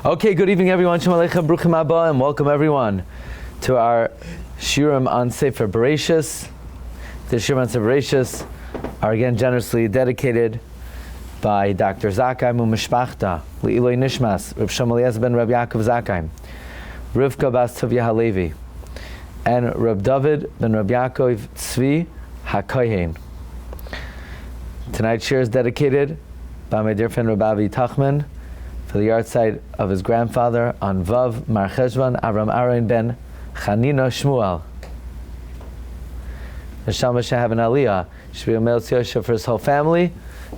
Okay, good evening everyone. Shalom Aleichem, Bruchim Haba, and welcome everyone to our shiurim on Sefer Bereshis. The shiurim on Sefer Bereshis are again generously dedicated by Dr. Zakheim Umishpachta, Le'iloi Nishmas, Reb Shlomo Eliezer ben Reb Yaakov Zakheim, Rivka Bas Tovia Halevi, and Reb David ben Reb Yaakov Tzvi HaKohen. Tonight's shir is dedicated by my dear friend Rabbi Tachman for the yahrzeit of his grandfather on Vav Mar Cheshvan Avraham Aaron ben Chanina Shmuel. Neshama should have an aliyah. Should be a male tziyosha for his whole family,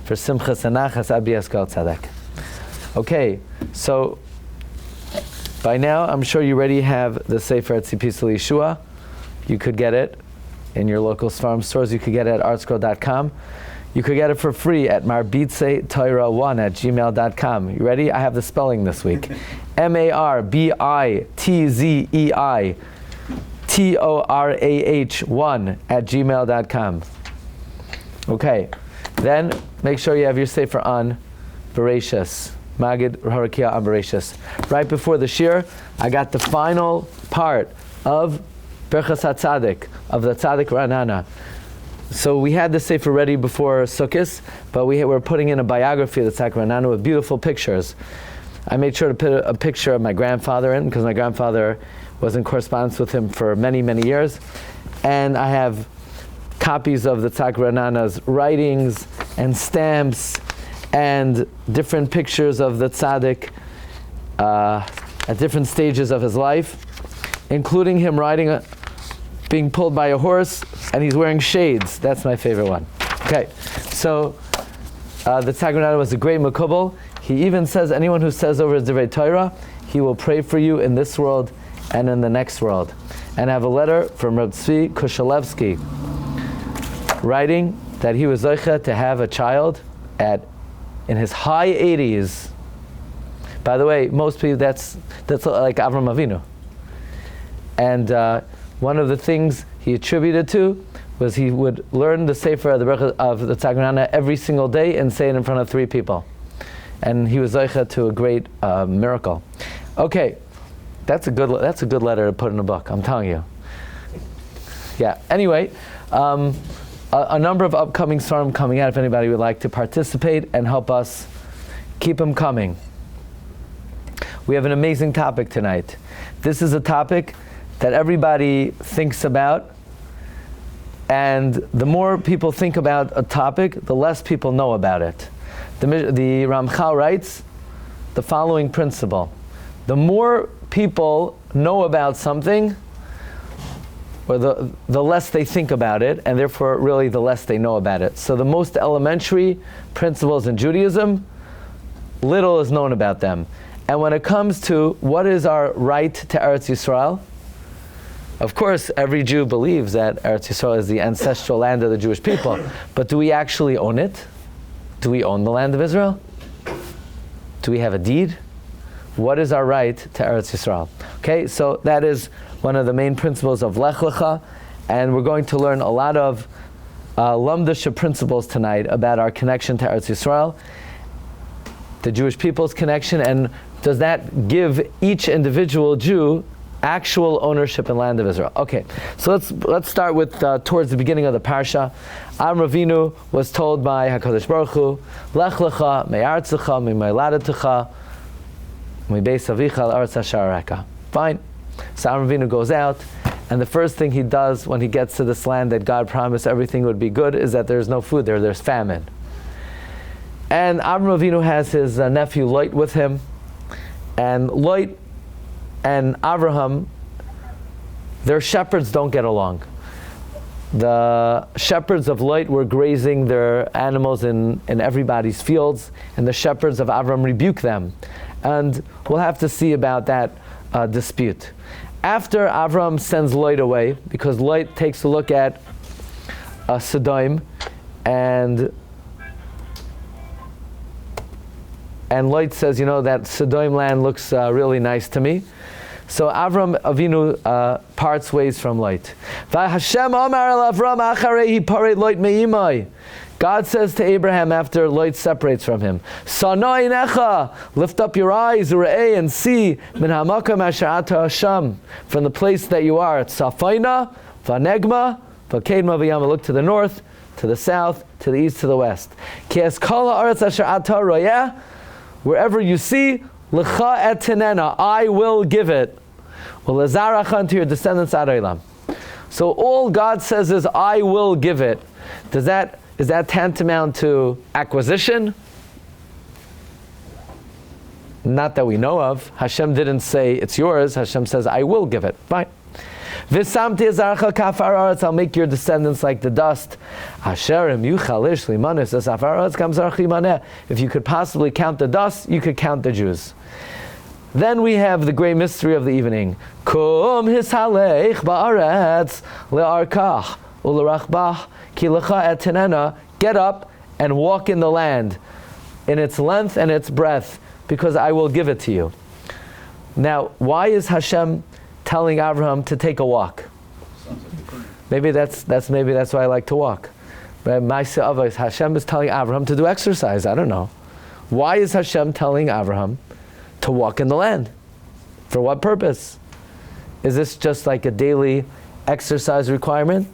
for Simchas and Nachas Abiyas Gal Tzadek. Okay, so by now I'm sure you already have the Sefer Tzipis Yeshua. You could get it in your local farm stores. You could get it at artscroll.com. You could get it for free at marbitzetorah1@gmail.com. You ready? I have the spelling this week. marbitzetorah1@gmail.com. Okay. Then make sure you have your sefer on Bereshis. Maggid Harakiah on Bereshis. Right before the shir, I got the final part of Berchas HaTzadik, of the Tzadik Ranana. So we had the sefer ready before Sukkot, but we were putting in a biography of the Tzadik Ranana with beautiful pictures. I made sure to put a picture of my grandfather in, because my grandfather was in correspondence with him for many, many years. And I have copies of the Tzadik Ranana's writings and stamps and different pictures of the Tzadik at different stages of his life, including him being pulled by a horse, and he's wearing shades. That's my favorite one. Okay, so the Tzadik Ranana was a great makubal. He even says anyone who says over his Divrei Torah, he will pray for you in this world and in the next world. And I have a letter from Reb Tzvi Kushalevsky writing that he was Lecha to have a child in his high 80s. By the way, most people that's like Avraham Avinu. And one of the things he attributed to was he would learn the Sefer of the Tzadik Ranana every single day and say it in front of 3 people. And he was Lecha to a great miracle. Okay, that's a good letter to put in a book, I'm telling you. Yeah, anyway, a number of upcoming svarim coming out if anybody would like to participate and help us keep them coming. We have an amazing topic tonight. This is a topic that everybody thinks about, and the more people think about a topic, the less people know about it. The Ramchal writes the following principle: the more people know about something, or the less they think about it, and therefore really the less they know about it. So the most elementary principles in Judaism, little is known about them. And when it comes to what is our right to Eretz Yisrael, of course every Jew believes that Eretz Yisrael is the ancestral land of the Jewish people, but do we actually own it? Do we own the land of Israel? Do we have a deed? What is our right to Eretz Yisrael? Okay, so that is one of the main principles of Lecha, and we're going to learn a lot of Lamdasha principles tonight about our connection to Eretz Yisrael, the Jewish people's connection, and does that give each individual Jew actual ownership in the land of Israel? Okay, so let's start with towards the beginning of the parsha. Avinu was told by HaKadosh Baruch Hu, Lech Lecha me'artzecha mi'moladatecha mi'beis avicha l'Aretz asher areka. Fine. So Avinu goes out, and the first thing he does when he gets to this land that God promised everything would be good is that there's no food there, there's famine. And Avinu has his nephew Lot with him, and Lot and Avraham, their shepherds don't get along. The shepherds of Lot were grazing their animals in everybody's fields, and the shepherds of Avraham rebuke them. And we'll have to see about that dispute. After Avraham sends Lot away, because Lot takes a look at Sodom, and Lot says, that Sodom land looks really nice to me. So Avram Avinu parts ways from Lot. God says to Abraham after Lot separates from him, Sanoi necha, lift up your eyes, ure'eh, and see, min hamakam asher ata Hashem, from the place that you are, Tzafaina, v'negma, v'kedma v'yama, look to the north, to the south, to the east, to the west. Ki es kol ha'aretz asher ata royeh, wherever you see, Lecha et tinena, I will give it. Well, lezaracha, unto your descendants ad olam. So all God says is, I will give it. Is that tantamount to acquisition? Not that we know of. Hashem didn't say it's yours. Hashem says, I will give it. Fine. V'samti zarcha kafar aretz, I'll make your descendants like the dust. Asherim yuchalish limanis asafar aretz kam zarch limaneh. If you could possibly count the dust, you could count the Jews. Then we have the great mystery of the evening. Kum hishalech ba'aretz le'arkach u'lerachbach ki lecha et tinena. Get up and walk in the land, in its length and its breadth, because I will give it to you. Now, why is Hashem telling Avraham to take a walk? Maybe that's why I like to walk. But Hashem is telling Avraham to do exercise. I don't know. Why is Hashem telling Avraham to walk in the land? For what purpose? Is this just like a daily exercise requirement?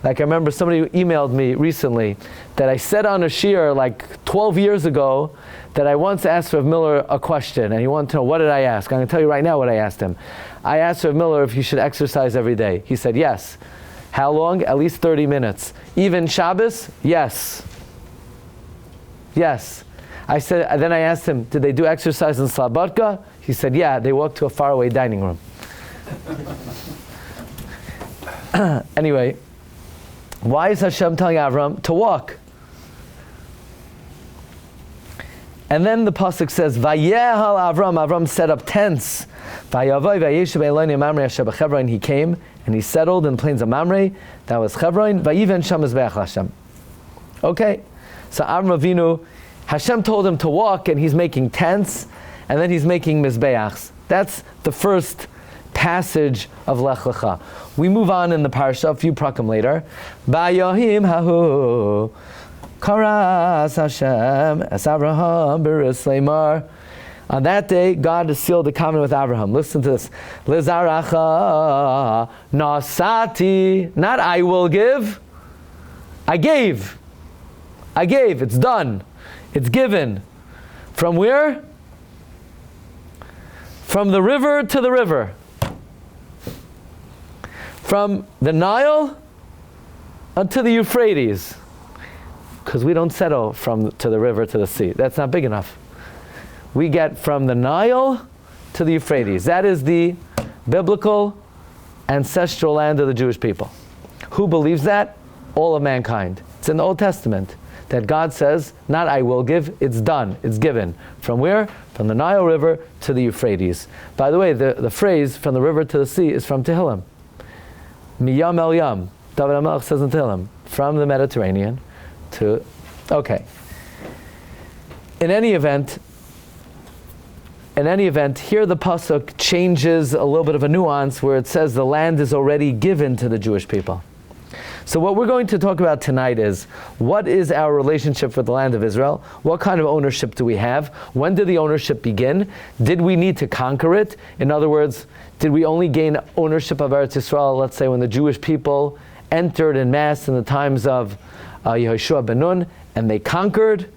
Like I remember somebody emailed me recently that I said on a shiur like 12 years ago that I once asked Rav Miller a question, and he wanted to know, what did I ask? I'm going to tell you right now what I asked him. I asked Rav Miller if you should exercise every day. He said yes. How long? At least 30 minutes. Even Shabbos? Yes. Yes. Then I asked him, did they do exercise in Slabodka? He said, yeah, they walked to a faraway dining room. Anyway, why is Hashem telling Avram to walk? And then the pasuk says, Vayehal Avram set up tents. Vayavai vayeshev Eloni Mamre asher b'Chevron. He came and he settled in the plains of Mamre. That was Chevron. Vayiven sham mizbeach Hashem. Okay, so Avram Avinu, Hashem told him to walk, and he's making tents, and then he's making mizbeachs. That's the first passage of Lech Lecha. We move on in the parsha, a few prakim later. Bayohim hahu karas Hashem es Avraham beris leimar. On that day, God has sealed the covenant with Avraham. Listen to this. Lezaracha nasati. Not I will give. I gave. I gave. It's done. It's given. From where? From the river to the river. From the Nile unto the Euphrates. Because we don't settle to the river to the sea. That's not big enough. We get from the Nile to the Euphrates. That is the biblical ancestral land of the Jewish people. Who believes that? All of mankind. It's in the Old Testament that God says, not I will give, it's done, it's given. From where? From the Nile River to the Euphrates. By the way, the phrase from the river to the sea is from Tehillim. Miyam el yam. David HaMelech says in Tehillim, from the Mediterranean to... Okay. In any event, here the pasuk changes a little bit of a nuance where it says the land is already given to the Jewish people. So what we're going to talk about tonight is, what is our relationship with the land of Israel? What kind of ownership do we have? When did the ownership begin? Did we need to conquer it? In other words, did we only gain ownership of Eretz Yisrael, let's say, when the Jewish people entered en masse in the times of Yehoshua ben Nun, and they conquered?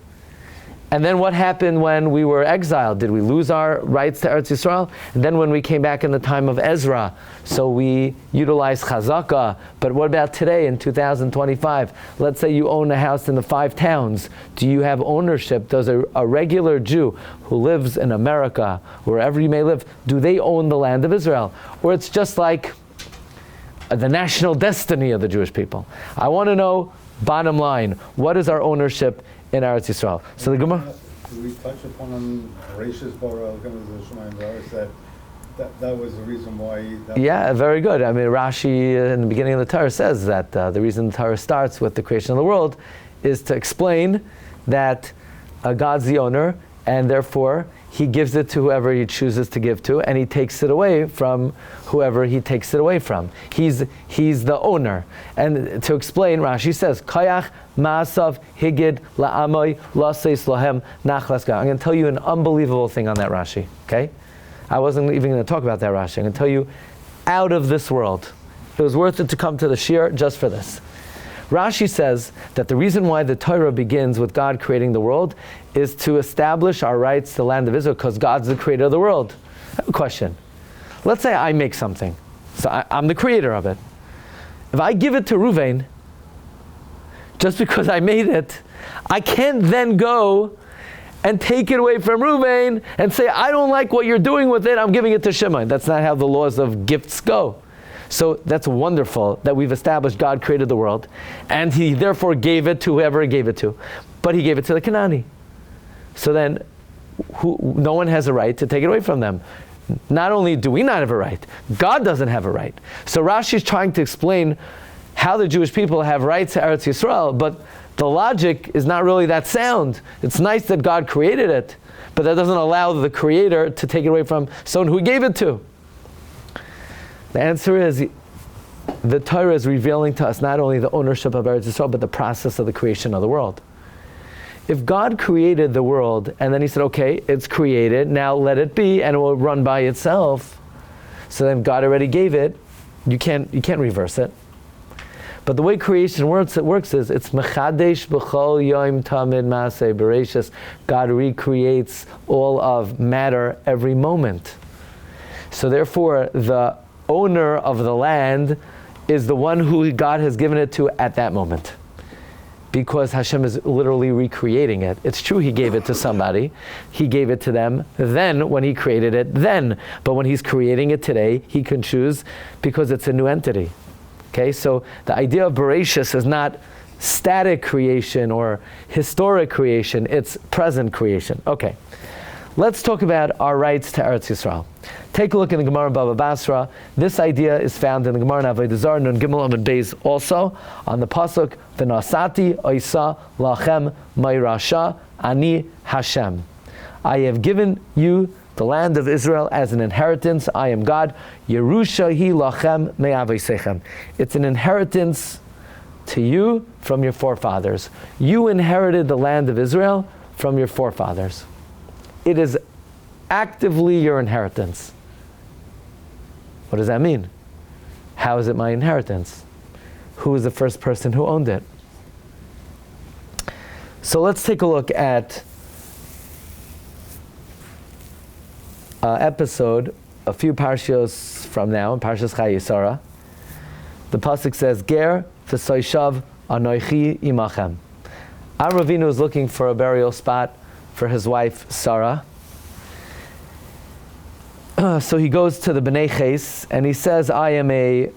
And then what happened when we were exiled? Did we lose our rights to Eretz Yisrael? And then when we came back in the time of Ezra, so we utilized chazakah. But what about today in 2025? Let's say you own a house in the 5 towns. Do you have ownership? Does a regular Jew who lives in America, wherever you may live, do they own the land of Israel? Or it's just like the national destiny of the Jewish people? I want to know, bottom line, what is our ownership in Eretz Yisrael? So the Gemara. Do we touch upon Rashis Bara that was the reason why? Yeah, very good. I mean, Rashi in the beginning of the Torah says that the reason the Torah starts with the creation of the world is to explain that God's the owner, and therefore he gives it to whoever he chooses to give to, and he takes it away from whoever he takes it away from. He's the owner. And to explain, Rashi says, Kayach ma'asav higid la'amoy laseis lohem nachlas ga. I'm going to tell you an unbelievable thing on that Rashi, okay? I wasn't even going to talk about that Rashi. I'm going to tell you out of this world. It was worth it to come to the shiur just for this. Rashi says that the reason why the Torah begins with God creating the world is to establish our rights to the land of Israel because God's the creator of the world. I have a question. Let's say I make something. So I'm the creator of it. If I give it to Ruvain, just because I made it, I can't then go and take it away from Ruvain and say, I don't like what you're doing with it, I'm giving it to Shimon. That's not how the laws of gifts go. So that's wonderful that we've established God created the world, and he therefore gave it to whoever he gave it to. But he gave it to the Canaani. So then no one has a right to take it away from them. Not only do we not have a right, God doesn't have a right. So Rashi is trying to explain how the Jewish people have rights to Eretz Yisrael, but the logic is not really that sound. It's nice that God created it, but that doesn't allow the creator to take it away from someone who he gave it to. The answer is, the Torah is revealing to us not only the ownership of Eretz Yisrael, but the process of the creation of the world. If God created the world, and then he said, okay, it's created, now let it be, and it will run by itself. So then God already gave it, you can't reverse it. But the way creation works is, it's mechadesh b'chol yom tamid maaseh bereshis. God recreates all of matter every moment. So therefore, the owner of the land is the one who God has given it to at that moment. Because Hashem is literally recreating it. It's true he gave it to somebody. He gave it to them then when he created it then. But when he's creating it today, he can choose because it's a new entity. Okay, so the idea of Bereshis is not static creation or historic creation, it's present creation. Okay, let's talk about our rights to Eretz Yisrael. Take a look in the Gemara in Baba Basra. This idea is found in the Gemara in Avodah Zarah, Nun Gimel Amud Beis, also on the pasuk V'nasati Oisa Lachem Mayrasha Ani Hashem. I have given you the land of Israel as an inheritance. I am God. Yerusha hi lachem me'avosechem. It's an inheritance to you from your forefathers. You inherited the land of Israel from your forefathers. It is actively your inheritance. What does that mean? How is it my inheritance? Who was the first person who owned it? So let's take a look at episode a few parshios from now in Parshas Chayei. The pasuk says, "Ger v'soishav anoichi imachem." Avinu is looking for a burial spot for his wife Sarah. So he goes to the Bnei Ches and he says, "I am a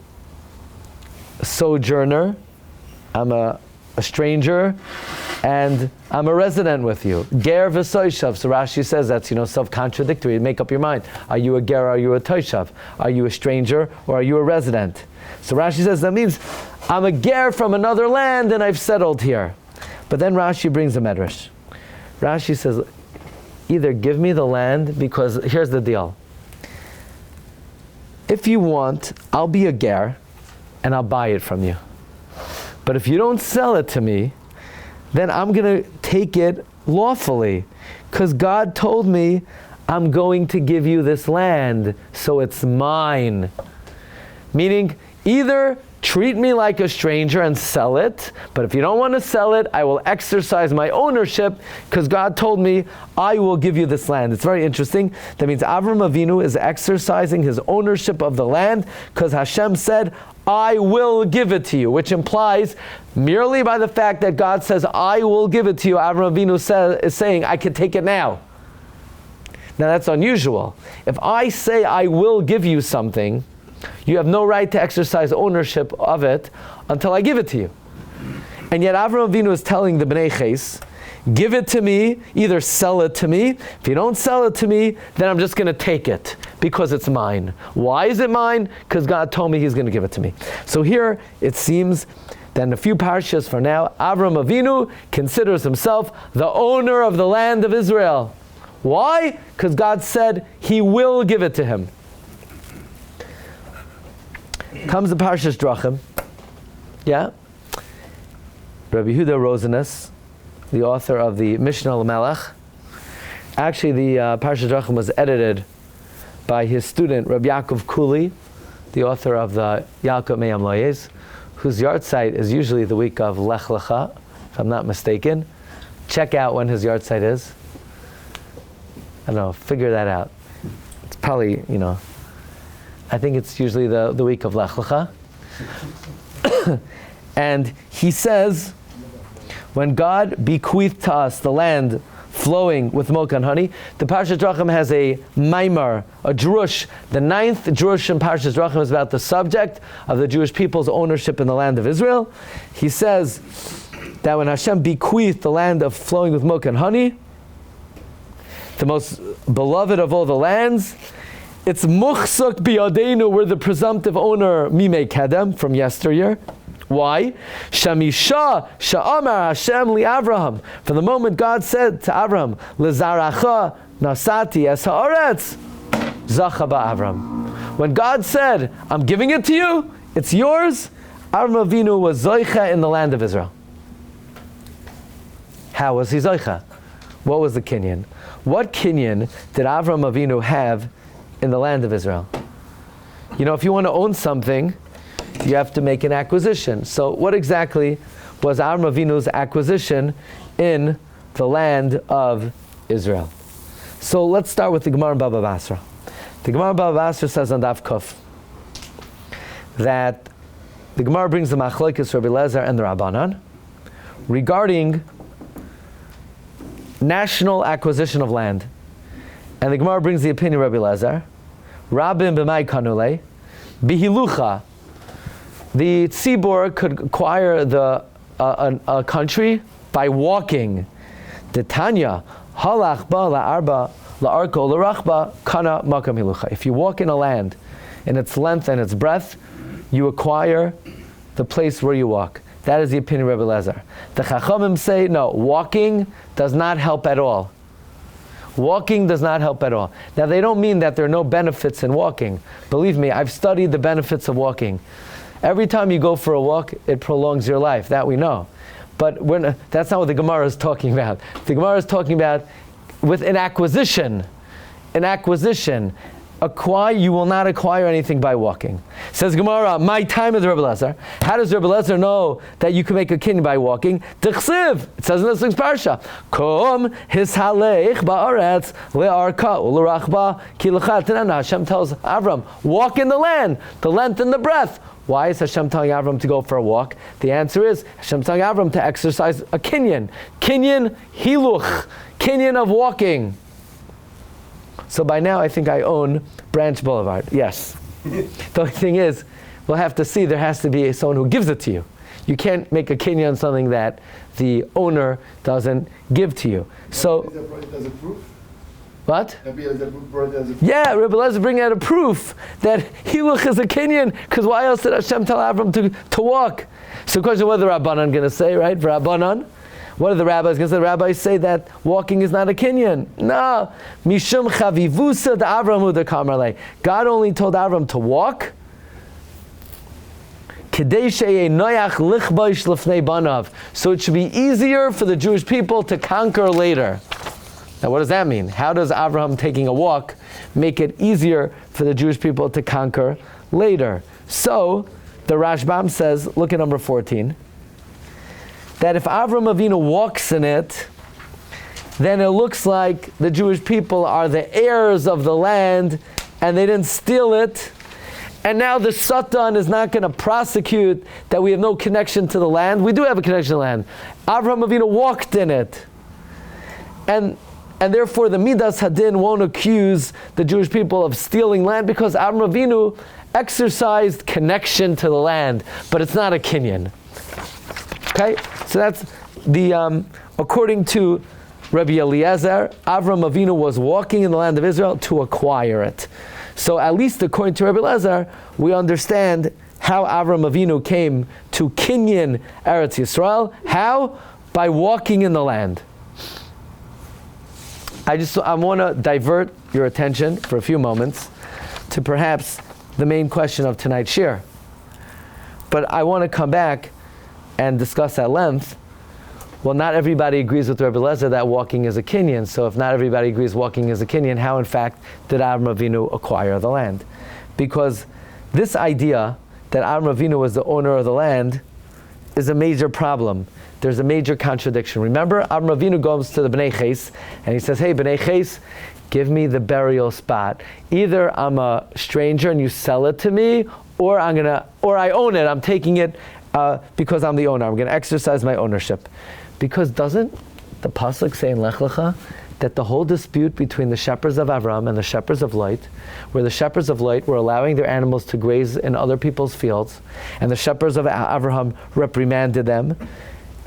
sojourner. I'm a stranger, and I'm a resident with you." Ger v'soishav. So Rashi says that's self-contradictory. Make up your mind. Are you a ger? Or are you a toishav? Are you a stranger or are you a resident? So Rashi says that means I'm a ger from another land and I've settled here. But then Rashi brings a medrash. Rashi says, either give me the land, because here's the deal. If you want, I'll be a ger and I'll buy it from you. But if you don't sell it to me, then I'm going to take it lawfully, because God told me I'm going to give you this land, so it's mine. Meaning, either treat me like a stranger and sell it, but if you don't want to sell it, I will exercise my ownership, because God told me I will give you this land. It's very interesting. That means Avraham Avinu is exercising his ownership of the land, because Hashem said, I will give it to you, which implies merely by the fact that God says, I will give it to you, Avraham Avinu is saying, I can take it now. Now that's unusual. If I say I will give you something, you have no right to exercise ownership of it until I give it to you. And yet Avraham Avinu is telling the Bnei Ches, give it to me, either sell it to me. If you don't sell it to me, then I'm just going to take it because it's mine. Why is it mine? Because God told me he's going to give it to me. So here it seems that in a few parshas from now, Avraham Avinu considers himself the owner of the land of Israel. Why? Because God said He will give it to him. Comes the Parshas Drachim. Yeah? Rabbi Yehuda HaNasi, the author of the Mishnah L'Melech. Actually, the Parshas Drachim was edited by his student, Rabbi Yaakov Kuli, the author of the Yalkut Me'am Loyez, whose yard site is usually the week of Lech Lecha, if I'm not mistaken. Check out when his yard site is. I don't know, figure that out. It's probably, I think it's usually the week of Lech Lecha. And he says, when God bequeathed to us the land flowing with milk and honey, the Parshas Drachim has a maimar, a drush. The 9th drush in Parshas Drachim is about the subject of the Jewish people's ownership in the land of Israel. He says that when Hashem bequeathed the land of flowing with milk and honey, the most beloved of all the lands, it's muchsuk biyadeinu, we're the presumptive owner, mimei kedem, from yesteryear. Why? Shamisha sha'amar Hashem li Avraham. From the moment God said to Avraham, Lezaracha nasati es haaretz, zacha ba'Avraham. When God said, I'm giving it to you, it's yours, Avraham Avinu was zoicha in the land of Israel. How was he zoicha? What was the kinyan? What kinyan did Avraham Avinu have in the land of Israel? If you want to own something, you have to make an acquisition. So what exactly was Avraham Avinu's acquisition in the land of Israel? So let's start with the Gemara in Baba Basra. The Gemara in Baba Basra says on Daf Kuf that the Gemara brings the Machlokes Rabbi Lezer and the Rabbanan regarding national acquisition of land. And the Gemara brings the opinion of Rabbi Lezer, Rabbim b'mai kanule, bihilucha. The tzibor could acquire a country by walking. The Tanya, halach ba la'arba la'arko la'rachba kana makam hilucha. If you walk in a land in its length and its breadth, you acquire the place where you walk. That is the opinion of Rabbi Lezer. The Chachamim say, no, walking does not help at all. Walking does not help at all. Now, they don't mean that there are no benefits in walking. Believe me, I've studied the benefits of walking. Every time you go for a walk, it prolongs your life. That we know. But that's not what the Gemara is talking about. The Gemara is talking about with an acquisition. An acquisition. You will not acquire anything by walking. Says Gemara, my time is Rabbi Lezer. How does Rabbi Lezer know that you can make a kinyan by walking? D'chsiv. It says in this week's parsha, Kom hishalech ba'aretz le'arka u'lerachba ki lecha tenana. Hashem tells Avram, walk in the land, the length and the breadth. Why is Hashem telling Avram to go for a walk? The answer is Hashem telling Avram to exercise a kinyan. Kinyan hiluch. Kinyan of walking. So by now I think I own Branch Boulevard. Yes. The only thing is, we'll have to see, there has to be someone who gives it to you. You can't make a kinyan on something that the owner doesn't give to you. So, as a proof? What? Yeah, Rabbi Lezer bring out a proof that hiluch is a kinyan, because why else did Hashem tell Avram to walk? So the question, what are the Rabbanan going to say, right? For Rabbanan, what are the rabbis going to say? The rabbis say that walking is not a kinyan. No. Mishum chavivusa de Avram u'de kamarle. God only told Avram to walk. So it should be easier for the Jewish people to conquer later. Now what does that mean? How does Avraham taking a walk make it easier for the Jewish people to conquer later? So the Rashbam says, look at number 14, that if Avraham Avinu walks in it, then it looks like the Jewish people are the heirs of the land and they didn't steal it. And now the Satan is not going to prosecute that we have no connection to the land. We do have a connection to the land. Avraham Avinu walked in it. And therefore the Midas Hadin won't accuse the Jewish people of stealing land because Avraham Avinu exercised connection to the land, but it's not a kinyan. Okay? So that's the, according to Rabbi Eliezer, Avraham Avinu was walking in the land of Israel to acquire it. So at least according to Rabbi Eliezer, we understand how Avraham Avinu came to kinyan Eretz Yisrael. How? By walking in the land. I want to divert your attention for a few moments to perhaps the main question of tonight's shir. But I want to come back and discuss at length. Well, not everybody agrees with Rabbi Lezer that walking is a kinyan. So if not everybody agrees walking is a kinyan, how in fact did Avraham Avinu acquire the land? Because this idea that Avraham Avinu was the owner of the land is a major problem. There's a major contradiction. Remember, Avraham Avinu goes to the Bnei Ches and he says, hey, Bnei Ches, give me the burial spot. Either I'm a stranger and you sell it to me, or I own it. I'm taking it because I'm the owner. I'm going to exercise my ownership. Because doesn't the pasuk say in Lecha that the whole dispute between the shepherds of Avraham and the shepherds of Lot, where the shepherds of Lot were allowing their animals to graze in other people's fields, and the shepherds of Avraham reprimanded them,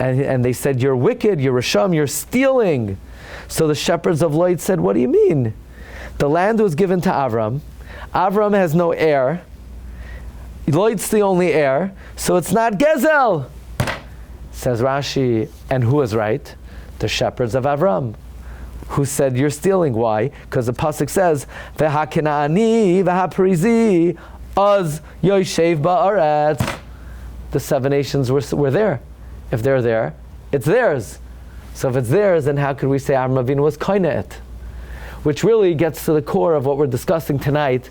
and they said, you're wicked, you're Risham, you're stealing. So the shepherds of Lot said, what do you mean? The land was given to Avraham. Avraham has no heir. Lot's the only heir, so it's not Gezel. Says Rashi, and who is right? The shepherds of Avraham, who said you're stealing. Why? Because the pasuk says, "V'haKenaani v'haperizi az yoshev ba'aretz." The 7 nations were there. If they're there, it's theirs. So if it's theirs, then how could we say Avraham Avinu was koine it? Which really gets to the core of what we're discussing tonight.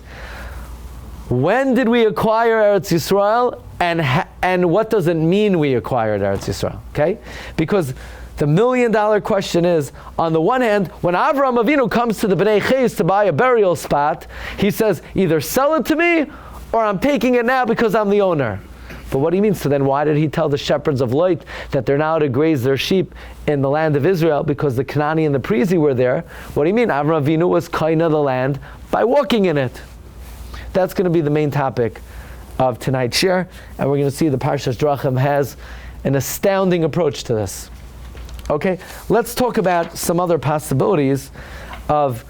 When did we acquire Eretz Yisrael, and what does it mean we acquired Eretz Yisrael? Okay, because the $1 million question is: on the one hand, when Avraham Avinu comes to the Bnei Ches to buy a burial spot, he says, either sell it to me, or I'm taking it now because I'm the owner. But what do you mean? So then, why did he tell the shepherds of Lot that they're now to graze their sheep in the land of Israel because the Canaani and the Perizi were there? What do you mean? Avraham Avinu was koine the land by walking in it. That's going to be the main topic of tonight's shir, and we're going to see the Parshas Drachim has an astounding approach to this. Okay, let's talk about some other possibilities of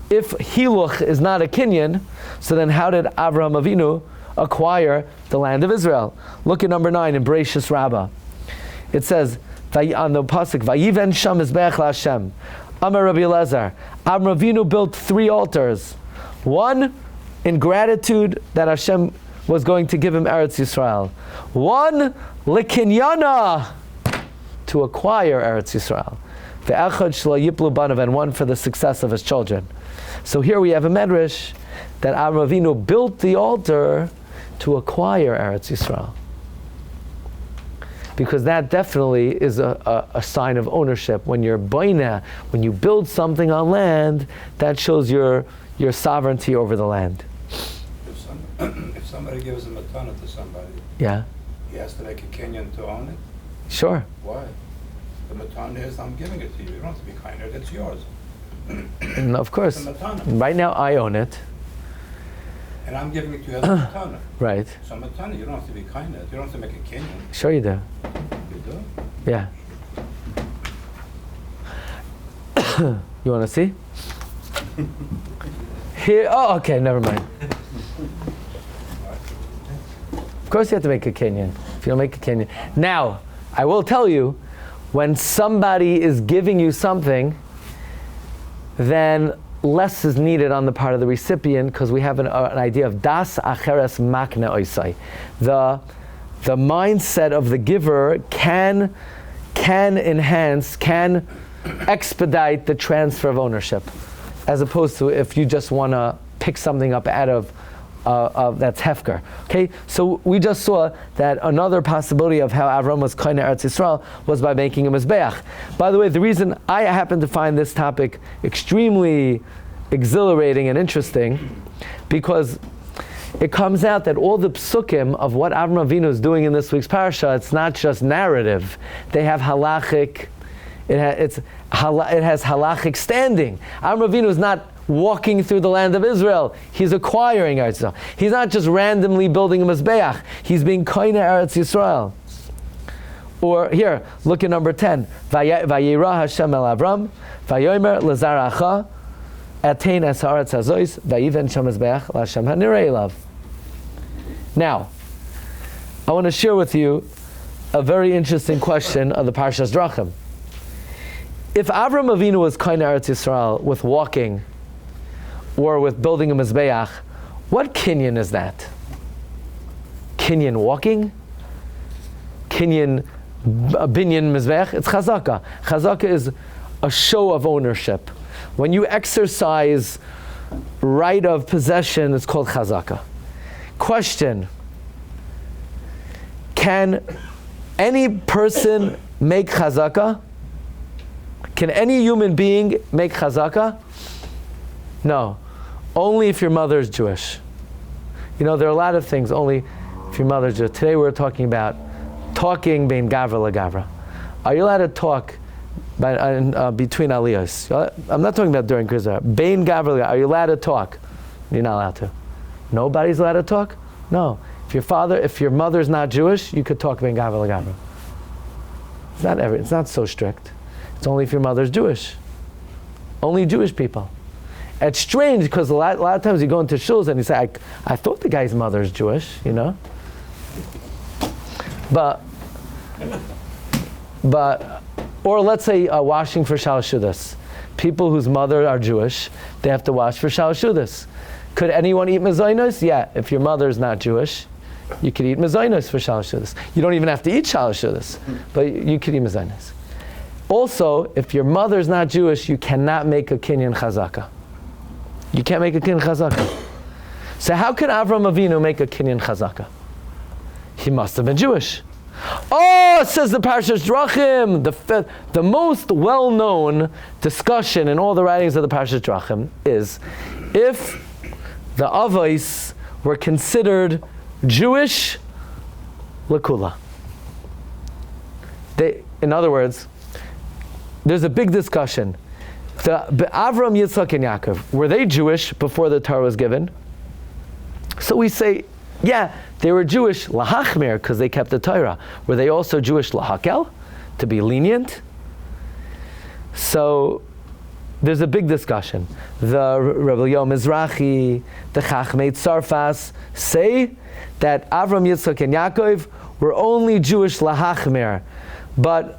if Hiluch is not a kinyan, so then how did Avraham Avinu acquire the land of Israel? Look at number 9 in Bereshis Rabbah. It says on the pasuk, "Vayiven sham mizbeach laHashem." Amar Rabbi Elazar, Avraham Avinu built 3 altars. One in gratitude that Hashem was going to give him Eretz Yisrael. One, lekinyana, to acquire Eretz Yisrael. Ve'echad shelo yiplu banav, and one for the success of his children. So here we have a medrash that Avraham Avinu built the altar to acquire Eretz Yisrael. Because that definitely is a sign of ownership. When you're boina, when you build something on land, that shows your sovereignty over the land. If somebody gives a matana to somebody, yeah, he has to make a kinyan to own it? Sure. Why? The matana is, I'm giving it to you. You don't have to be kind of it. It's yours. And of course. It's a matana. Right now I own it. And I'm giving it to you as a matana. Right. So matana, you don't have to be kind of it. You don't have to make a kinyan. Sure you do. You do? Yeah. You want to see? Here. Oh, okay. Never mind. Of course you have to make a kinyan. If you don't make a kinyan. Now, I will tell you, when somebody is giving you something, then less is needed on the part of the recipient, because we have an idea of das acheres makne oisai. The mindset of the giver can enhance, can expedite the transfer of ownership, as opposed to if you just want to pick something up out of that's hefker. Okay, so we just saw that another possibility of how Avraham was koine Eretz Yisrael was by making a mizbeach. By the way, the reason I happen to find this topic extremely exhilarating and interesting, because it comes out that all the psukim of what Avraham Avinu is doing in this week's parasha, it's not just narrative. They have halachic. It has halachic standing. Avraham Avinu is not walking through the land of Israel. He's acquiring Eretz Yisrael. He's not just randomly building a mizbeach. He's being koine Eretz Yisrael. Or here, look at number 10. Vayira Hashem el Avram, vayomer lezaracha, atein es haaretz hazois, vayiven shem mizbeach l'Hashem hanirei elav. Now, I want to share with you a very interesting question of the Parshas Drachim. if Avraham Avinu was kind to Eretz Yisrael with walking or with building a Mizbeach, what kinyan is that? Kinyan walking? Kinyan binyan Mizbeach? It's chazaka. Chazaka is a show of ownership. When you exercise right of possession, it's called chazaka. Question: can any person make chazaka? Can any human being make chazaka? No. Only if your mother is Jewish. You know, there are a lot of things, only if your mother is Jewish. Today we're talking about talking bein gavra legavra. Are you allowed to talk between aliyahs? I'm not talking about during Krizar. Bein gavra legavra. Are you allowed to talk? You're not allowed to. Nobody's allowed to talk? No. If your mother is not Jewish, you could talk bein gavra legavra. It's not so strict. It's only if your mother's Jewish. Only Jewish people. It's strange because a lot of times you go into shuls and you say, I thought the guy's mother is Jewish, you know? But or let's say washing for Shalosh Shudas. People whose mother are Jewish, they have to wash for Shalosh Shudas. Could anyone eat mezainos? Yeah, if your mother is not Jewish, you could eat mezainos for Shalosh Shudas. You don't even have to eat Shalosh Shudas, but you could eat mezainos. Also, if your mother is not Jewish, you cannot make a kinyan chazaka. You can't make a kinyan chazaka. So how can Avraham Avinu make a kinyan chazaka? He must have been Jewish. Oh, says the Parshas Drachim, the most well-known discussion in all the writings of the Parshas Drachim is if the Avos were considered Jewish Lakula. In other words, there's a big discussion. The Avram, Yitzchak, and Yaakov, were they Jewish before the Torah was given? So we say, yeah, they were Jewish lahachmir because they kept the Torah. Were they also Jewish lahakel, to be lenient? So there's a big discussion. The Rebbe Mizrahi, the Chachmei Tzarfas say that Avram, Yitzchak, and Yaakov were only Jewish lahachmir, but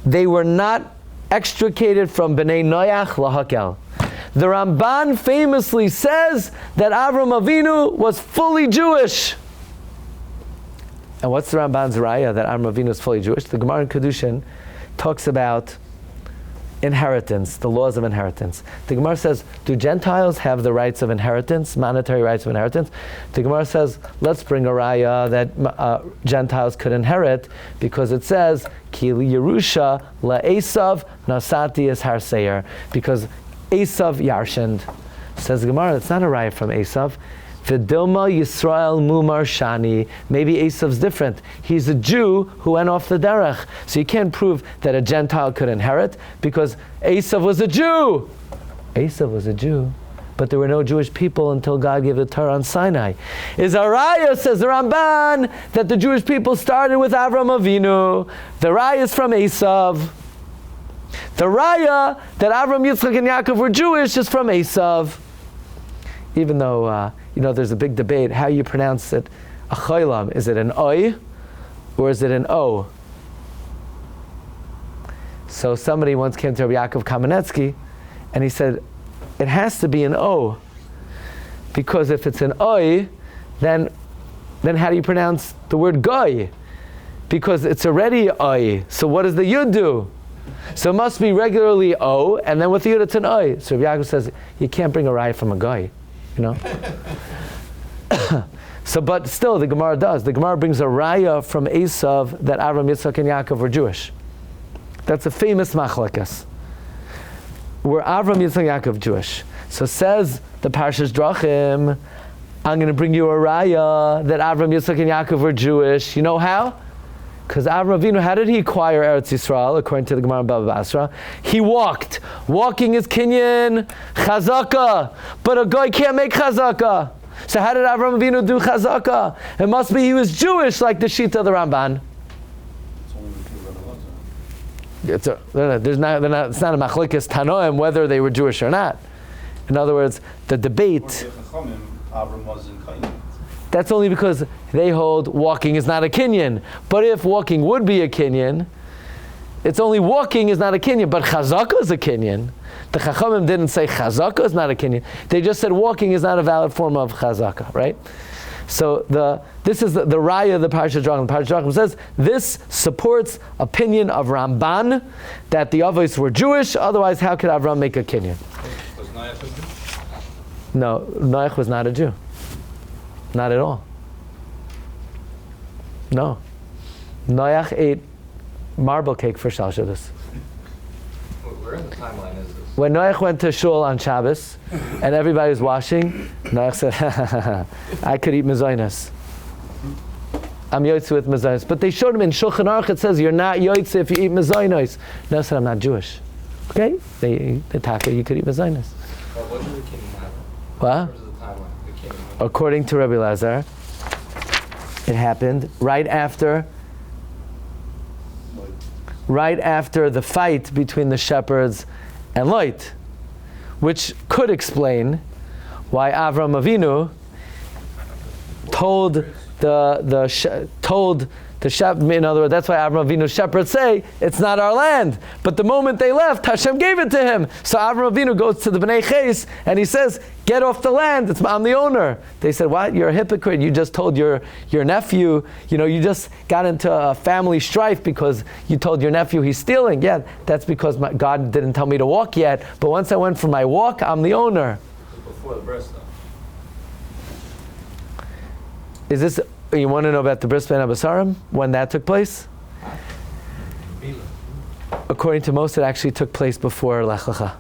they were not extricated from Bnei Noach lahakel. The Ramban famously says that Avram Avinu was fully Jewish. And what's the Ramban's raya that Avram Avinu is fully Jewish? The Gemara in Kedushin talks about inheritance, the laws of inheritance. The Gemara says, do Gentiles have the rights of inheritance, monetary rights of inheritance? The Gemara says, let's bring a raya that Gentiles could inherit, because it says, Ki Yerusha la Esav nasati es har seir, because Esav yarshened. Says the Gemara, it's not a raya from Esav. V'dilma Yisrael mumar shani. Maybe Esav's different. He's a Jew who went off the derech. So you can't prove that a Gentile could inherit because Esav was a Jew. Esav was a Jew. But there were no Jewish people until God gave the Torah on Sinai. Is a raya, says the Ramban, that the Jewish people started with Avram Avinu. The raya is from Esav. The raya that Avram, Yitzchak, and Yaakov were Jewish is from Esav. Even though, there's a big debate how you pronounce it. Achoilam, is it an oi or is it an o? So somebody once came to Rabbi Yaakov Kamenetsky and he said, it has to be an o. Because if it's an oi, then how do you pronounce the word goy? Because it's already oi. So what does the yud do? So it must be regularly o, and then with the yud it's an oi. So Rabbi Yaakov says, you can't bring a raya from a goy. So, but still, the Gemara does. The Gemara brings a raya from Esav that Avram, Yitzchak, and Yaakov were Jewish. That's a famous machlekes. Were Avram, Yitzchak, and Yaakov Jewish? So says the Parshas Drachim, I'm going to bring you a raya that Avram, Yitzchak, and Yaakov were Jewish. You know how? Because Avraham Avinu, how did he acquire Eretz Yisrael, according to the Gemara in Bava Basra? He walked. Walking is kinyan, chazaka. But a guy can't make chazaka. So how did Avraham Avinu do chazaka? It must be he was Jewish, like the Shita of the Ramban. It's not a machlekes tanoim whether they were Jewish or not. In other words, the debate. That's only because they hold walking is not a kinyan. But if walking would be a kinyan, It's only walking is not a kinyan, but chazaka is a kinyan. The Chachamim didn't say chazaka is not a kinyan. They just said walking is not a valid form of chazaka, right? So this is the raya of the Parashat Drachim. The Parashat Drachim says this supports opinion of Ramban that the Avos were Jewish. Otherwise, how could Avraham make a kinyan? Was Noach a Jew? No, Noach was not a Jew. Not at all. No. Noach ate marble cake for Shal Shabbos. Where in the timeline is this? When Noach went to shul on Shabbos and everybody was washing, Noach said, I could eat mezainas. I'm yotze with mezainas. But they showed him in Shulchan Aruch, it says, you're not yotze if you eat mezainas. Noach said, I'm not Jewish. Okay? They taka, you could eat mezainas. What did the king have? What? Where's the timeline? The king. According to Rabbi Lazar, it happened right after the fight between the shepherds and Lech, which could explain why Avraham Avinu told the shepherd. In other words, that's why Avraham Avinu's shepherds say it's not our land. But the moment they left, Hashem gave it to him. So Avraham Avinu goes to the Bnei Ches and he says, "Get off the land. I'm the owner." They said, "What? You're a hypocrite. You just told your nephew. You just got into a family strife because you told your nephew he's stealing." Yeah, that's because God didn't tell me to walk yet. But once I went for my walk, I'm the owner. Before the bris, though. Is this? You want to know about the Bris Ben Abasarim, when that took place? According to most, it actually took place before Lecha.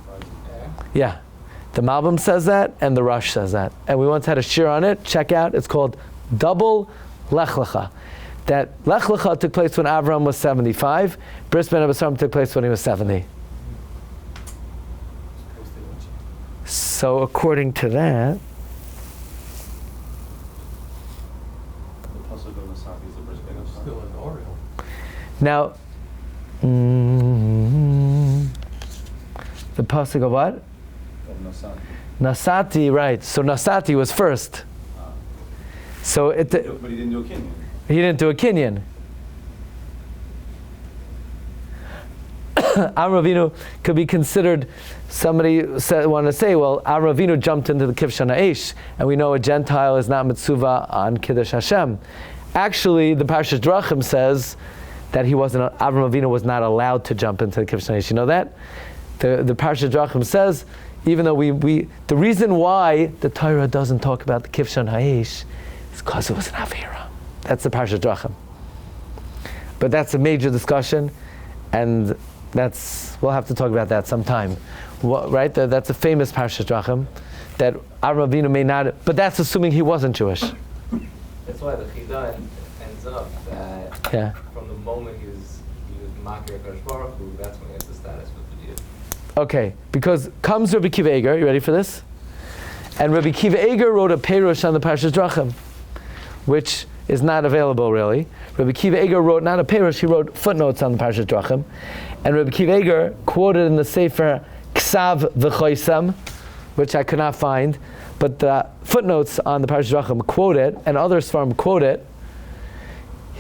Yeah. The Malbim says that, and the Rush says that. And we once had a shir on it. Check out. It's called Double Lecha. That Lecha took place when Avraham was 75. Bris Ben Abasarim took place when he was 70. So according to that, Still in Oriel. now, the pasuk of what? Nasati, right. So Nasati was first. So But he didn't do a kinyan. he didn't do a kinyan. Avraham Avinu could be considered, somebody want to say, well, Avraham Avinu jumped into the Kivshan Ha'esh, and we know a Gentile is not Mitzuva on Kiddush Hashem. Actually, the Parashat Drachim says that Avraham Avinu was not allowed to jump into the Kivshan Ha'esh. You know that? The Parashat Drachim says, even though the reason why the Torah doesn't talk about the Kivshan Ha'esh is because it was an Avera. That's the Parashat Drachim. But that's a major discussion, and we'll have to talk about that sometime. Right? That's a famous Parashat Drachim, that Avraham Avinu may not, but that's assuming he wasn't Jewish. That's why the Chidah ends up that from the moment he was Makir HaKadosh Baruch Hu, that's when he gets the status with the Yid. Okay, because comes Rabbi Kiva Eger, you ready for this? And Rabbi Kiva Eger wrote a Perush on the Parashat Drachim, which is not available really. Rabbi Kiva Eger wrote not a Perush, he wrote footnotes on the Parashat Drachim. And Rabbi Kiva Eger quoted in the Sefer Ksav V'choisem, which I could not find, but the footnotes on the Parashat Drachim quote it, and others from quote it.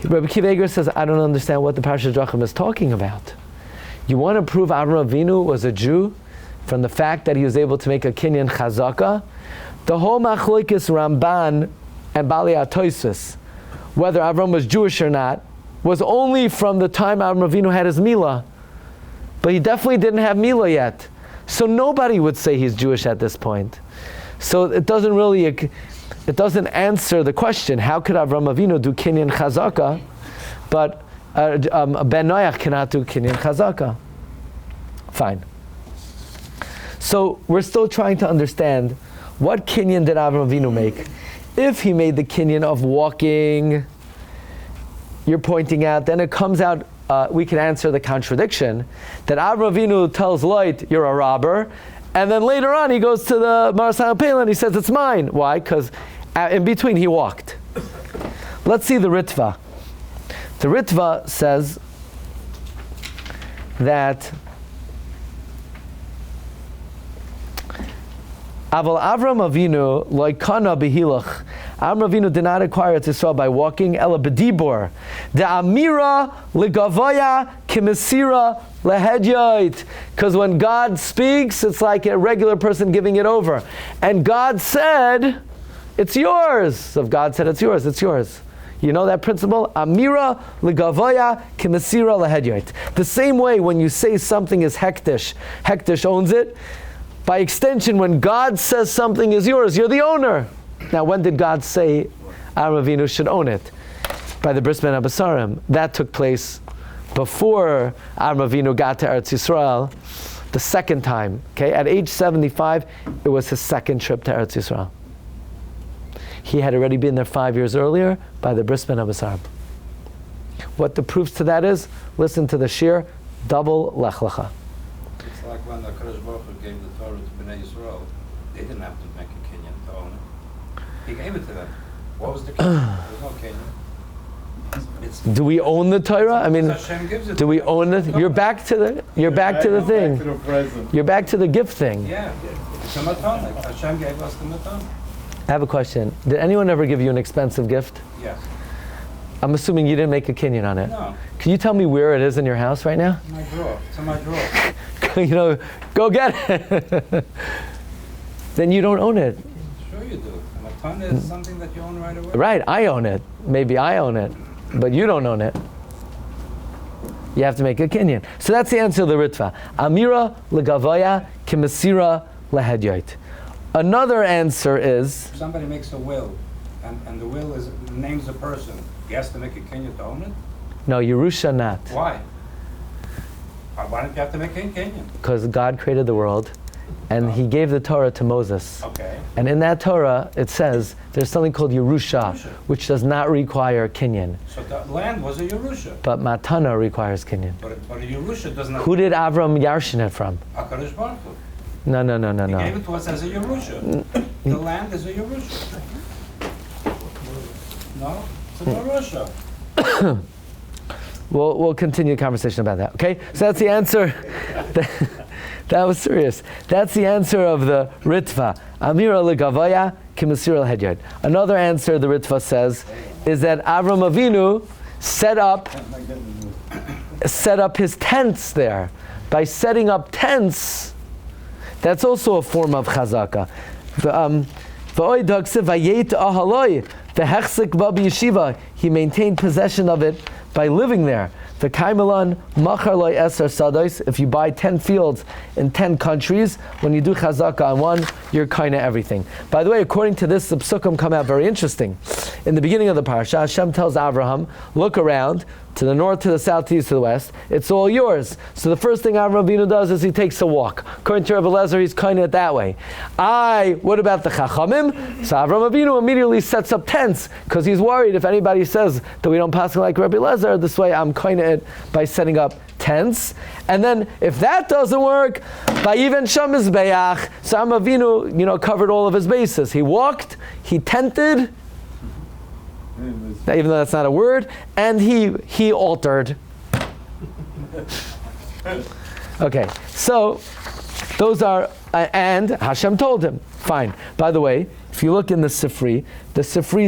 Rabbi Kiva Eger says, I don't understand what the Parashat Drachim is talking about. You want to prove Avraham Avinu was a Jew from the fact that he was able to make a kinyan chazaka? The whole machlokes Ramban and Bali HaTosfos, whether Avraham was Jewish or not, was only from the time Avraham Avinu had his milah. But he definitely didn't have milah yet. So nobody would say he's Jewish at this point. So it doesn't answer the question, how could Avraham Avinu do kinyan chazaka, but Ben Noach cannot do kinyan chazaka? Fine. So we're still trying to understand, what kinyan did Avraham Avinu make? If he made the kinyan of walking, you're pointing out, then it comes out, we can answer the contradiction, that Avraham Avinu tells Lech, you're a robber, and then later on he goes to the Marasal Pele and he says, it's mine. Why? Because in between he walked. Let's see the Ritva. The Ritva says that Aval Avram Avinu loikana behilach. Avram Avinu did not acquire Eretz Yisrael by walking. Ela bedibor. The amira legavoya kimisira lehedyot. Because when God speaks, it's like a regular person giving it over. And God said, it's yours. So if God said it's yours, it's yours. You know that principle? Amira legavoya kimisira lehedyot. The same way when you say something is hektish, hektish owns it. By extension, when God says something is yours, you're the owner. Now, when did God say Avram Avinu should own it? By the Bris Ben Abasarim. That took place before Avram Avinu got to Eretz Yisrael the second time. Okay, at age 75, it was his second trip to Eretz Yisrael. He had already been there 5 years earlier by the Bris Ben Abasarim. What the proofs to that is, listen to the shir, double Lech Lecha. It's like when the Kadosh Baruch Hu gave the Torah to Bnei Yisrael, they didn't have to make a kinyan to own it. He gave it to them. What was the kinyan? There was no kinyan. Do we own the Torah? I mean, do we own it? You're back to the thing. You're back to the gift thing. Yeah, it's a matan. Like Hashem gave us the matan. I have a question. Did anyone ever give you an expensive gift? Yes. I'm assuming you didn't make a kinyan on it. No. Can you tell me where it is in your house right now? In my drawer. It's in my drawer. Go get it. Then you don't own it. Sure you do. A matan is something that you own right away. Right, I own it. Maybe I own it, but you don't own it. You have to make a kinyan. So that's the answer to the Ritva. Amira legavoya kimasira lehedyot. Another answer is... If somebody makes a will, and the will names a person, he has to make a kinyan to own it? No, Yerusha not. Why? Why don't you have to make a kinyan? Because God created the world, and He gave the Torah to Moses. Okay. And in that Torah, it says there's something called Yerusha, which does not require kinyan. So the land was a Yerusha. But Matana requires kinyan. But a Yerusha does not... Who did Avram Yarshin it from? HaKadosh Baruch Hu. No. He gave it to us as a Yerusha. The land is a Yerusha. No? It's a Yerusha. We'll continue the conversation about that, okay? So that's the answer. That was serious. That's the answer of the Ritva. Amira legavaya kimasira lehedyot. Another answer the Ritva says is that Avram Avinu set up his tents there. By setting up tents, that's also a form of chazaka. He maintained possession of it by living there. If you buy 10 fields in 10 countries, when you do chazaka on one, you're kind of everything. By the way, according to this, the psukim come out very interesting. In the beginning of the parsha, Hashem tells Avraham, look around, to the north, to the south, to the east, to the west. It's all yours. So the first thing Avraham Avinu does is he takes a walk. According to Rabbi Lezer, he's kind of it that way. What about the Chachamim? So Avraham Avinu immediately sets up tents because he's worried if anybody says that we don't pass like Rabbi Lezer, this way I'm kind of it by setting up tents. And then if that doesn't work, by even Shamizbeach, so Avraham Avinu, covered all of his bases. He walked, he tented, even though that's not a word, and he altered. Okay, so those are, and Hashem told him. Fine. By the way, if you look in the Sifri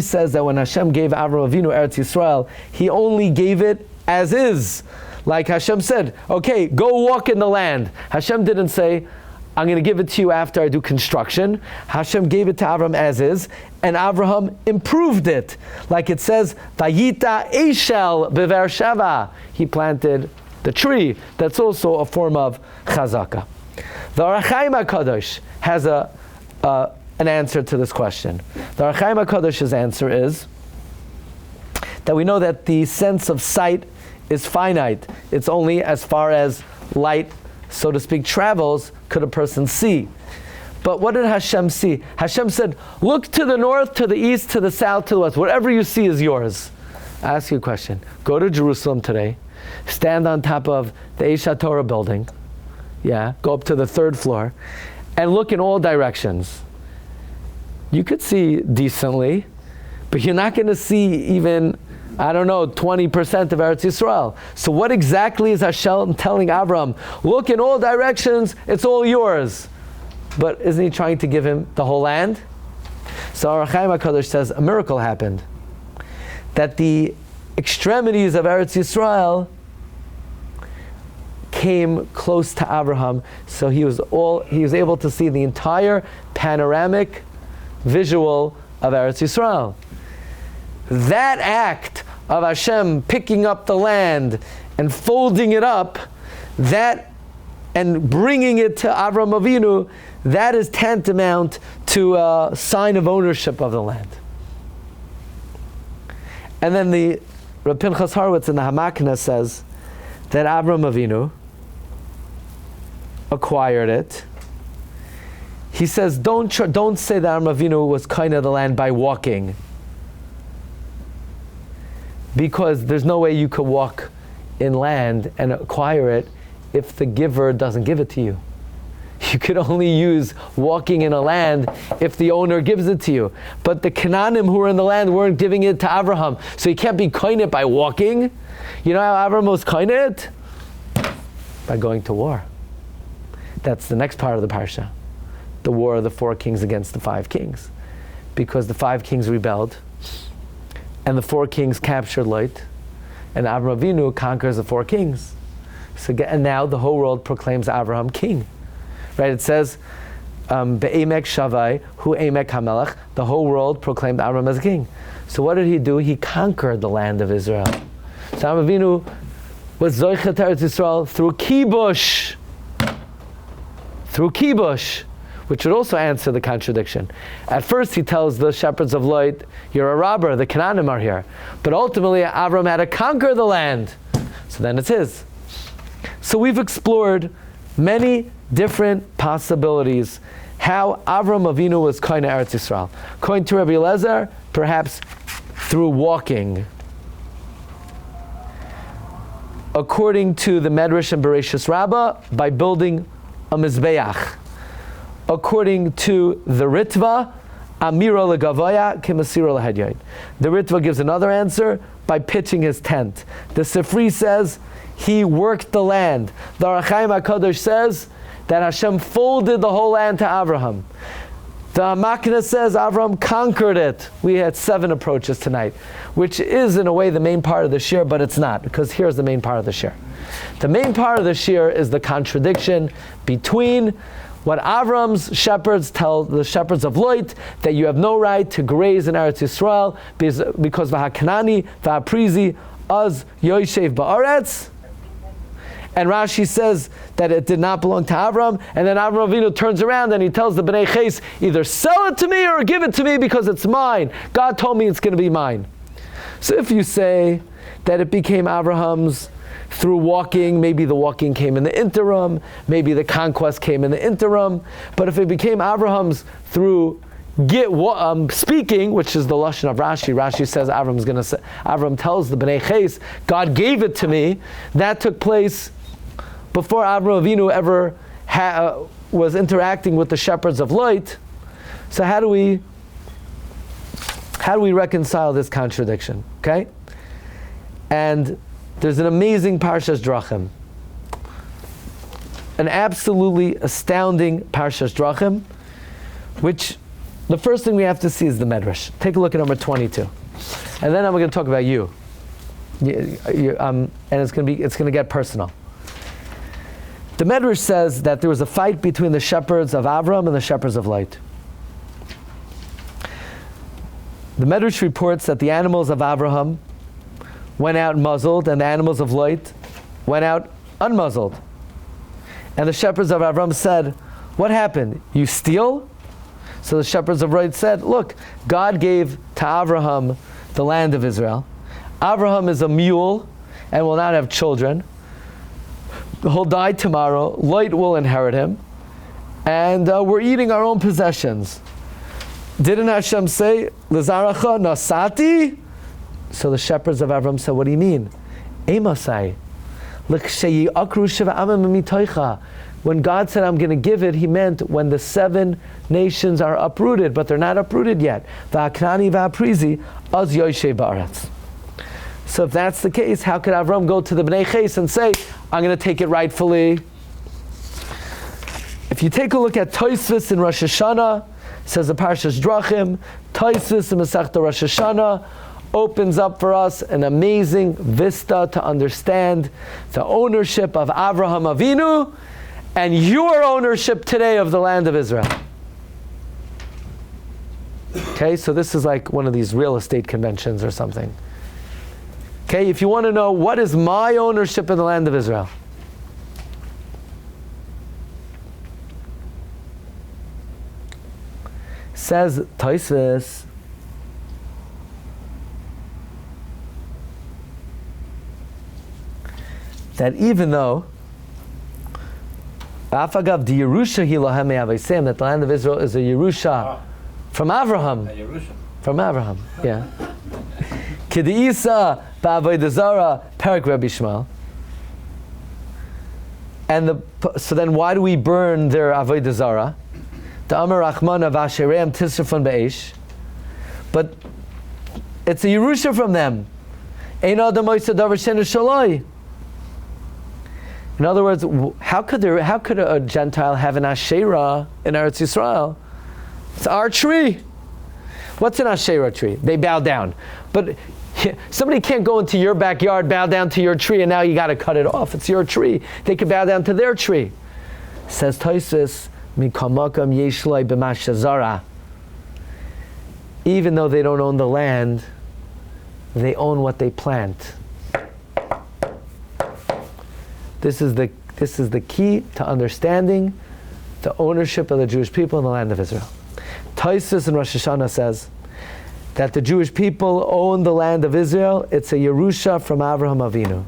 says that when Hashem gave Avraham Avinu Eretz Yisrael, He only gave it as is. Like Hashem said, okay, go walk in the land. Hashem didn't say, I'm going to give it to you after I do construction. Hashem gave it to Avraham as is, and Avraham improved it. Like it says, Vayita Eshel Bever Sheva. He planted the tree. That's also a form of chazaka. The Arachaim HaKadosh has an answer to this question. The Arachaim HaKadosh's answer is that we know that the sense of sight is finite. It's only as far as light, so to speak, travels, could a person see. But what did Hashem see? Hashem said, look to the north, to the east, to the south, to the west. Whatever you see is yours. I ask you a question. Go to Jerusalem today. Stand on top of the Eish Torah building. Yeah, go up to the 3rd floor. And look in all directions. You could see decently, but you're not going to see even 20% of Eretz Yisrael. So what exactly is Hashem telling Avram? Look in all directions, it's all yours. but isn't he trying to give him the whole land? So Ohr HaChaim HaKadosh says a miracle happened. That the extremities of Eretz Yisrael came close to Avraham, so he was able to see the entire panoramic visual of Eretz Yisrael. That act of Hashem picking up the land and folding it up, that and bringing it to Avraham Avinu, that is tantamount to a sign of ownership of the land. And then the Reb Pinchas Horowitz in the Hamakna says that Avraham Avinu acquired it. He says, don't say that Avraham Avinu was kind of the land by walking, because there's no way you could walk in land and acquire it if the giver doesn't give it to you. You could only use walking in a land if the owner gives it to you. But the Canaanim who were in the land weren't giving it to Avraham. So you can't be koinit by walking. You know how Avraham was koinit? By going to war. That's the next part of the parsha. The war of the 4 kings against the 5 kings. Because the 5 kings rebelled, and the 4 kings captured Lech, and Avraham Avinu conquers the 4 kings. And now the whole world proclaims Avraham king. Right? It says, Be'emek Shavai, Hu Emek HaMelech, the whole world proclaimed Avraham as king. So what did he do? He conquered the land of Israel. So Avraham Avinu was Zoichet Eretz Yisrael through kibush. Through kibush, which would also answer the contradiction. At first he tells the shepherds of Lech, you're a robber, the Canaanim are here. But ultimately Avraham had to conquer the land. So then it's his. So we've explored many different possibilities how Avraham Avinu was kind of Eretz Yisrael. According to Rabbi Eliezer, perhaps through walking. According to the Medrash and Bereshis Rabbah, by building a Mizbeach. According to the Ritva, Amira legavaya kimasira lehedyayit. The Ritva gives another answer by pitching his tent. The Sifri says he worked the land. The Ohr HaChaim HaKadosh says that Hashem folded the whole land to Avraham. The Hamakna says Avraham conquered it. We had 7 approaches tonight, which is in a way the main part of the shir, but it's not, because here's the main part of the shir. The main part of the shir is the contradiction between what Avram's shepherds tell the shepherds of Lech, that you have no right to graze in Eretz Yisrael because v'hakanani v'haprizi az yoshev ba'aretz. And Rashi says that it did not belong to Avram, and then Avraham Avinu turns around and he tells the Bnei Ches, either sell it to me or give it to me because it's mine. God told me it's going to be mine. So if you say that it became Avraham's through walking, maybe the walking came in the interim, maybe the conquest came in the interim, but if it became Avraham's through speaking, which is the lashon of Rashi. Rashi says Avram tells the Bnei Ches, God gave it to me. That took place before Avraham Avinu ever was interacting with the shepherds of Lech. So how do we reconcile this contradiction? Okay, and there's an amazing Parshas Drachim, an absolutely astounding Parshas Drachim, which the first thing we have to see is the Medrash. Take a look at number 22, and then I'm going to talk about you. And it's going to get personal. The Medrash says that there was a fight between the shepherds of Avram and the shepherds of Lech. The Medrash reports that the animals of Avraham went out muzzled, and the animals of Lech went out unmuzzled. And the shepherds of Avram said, what happened? You steal? So the shepherds of Lech said, look, God gave to Avraham the land of Israel. Avraham is a mule and will not have children. He'll die tomorrow. Lech will inherit him. And we're eating our own possessions. Didn't Hashem say, L'zaracha nasati? So the shepherds of Avram said, what do you mean? Emasai. When God said, I'm going to give it, he meant when the 7 nations are uprooted, but they're not uprooted yet. So if that's the case, how could Avram go to the Bnei Ches and say, I'm going to take it rightfully? if you take a look at Tosfos in Rosh Hashanah, it says the Parshas Drachim, Tosfos in Masechta Rosh Hashanah opens up for us an amazing vista to understand the ownership of Avraham Avinu and your ownership today of the land of Israel. Okay, so this is like one of these real estate conventions or something. Okay, if you want to know what is my ownership in the land of Israel, says Tosfos, that even though that the land of Israel is a Yerusha from Avraham. From Avraham, yeah. K'di'isa ba'avodah zara perak Rabbi Shmuel. And so then why do we burn their avodah zara? The Amar Rachmana v'ashereim tisrafun be'esh. But it's a Yerusha from them. Ein adam oisa davar shenu shaloi. In other words, how could a Gentile have an Asherah in Eretz Yisrael? It's our tree. What's an Asherah tree? They bow down. But somebody can't go into your backyard, bow down to your tree, and now you got to cut it off. It's your tree. They could bow down to their tree. Says Tosfos, Mikamakam yeshloi b'mashazara. Even though they don't own the land, they own what they plant. This is the key to understanding the ownership of the Jewish people in the land of Israel. Tosfos in Rosh Hashanah says that the Jewish people own the land of Israel. It's a Yerusha from Avraham Avinu.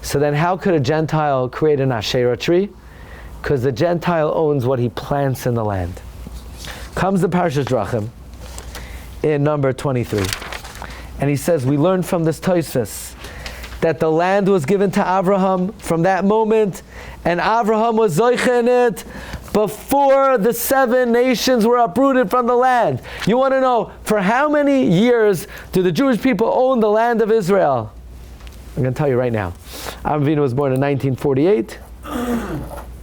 So then how could a Gentile create an Asherah tree? Because the Gentile owns what he plants in the land. Comes the Parshas Drachim in number 23. And he says, we learn from this Tosfos that the land was given to Avraham from that moment, and Avraham was zoicha in it before the 7 nations were uprooted from the land. You want to know, for how many years do the Jewish people own the land of Israel? I'm going to tell you right now. Avinu was born in 1948.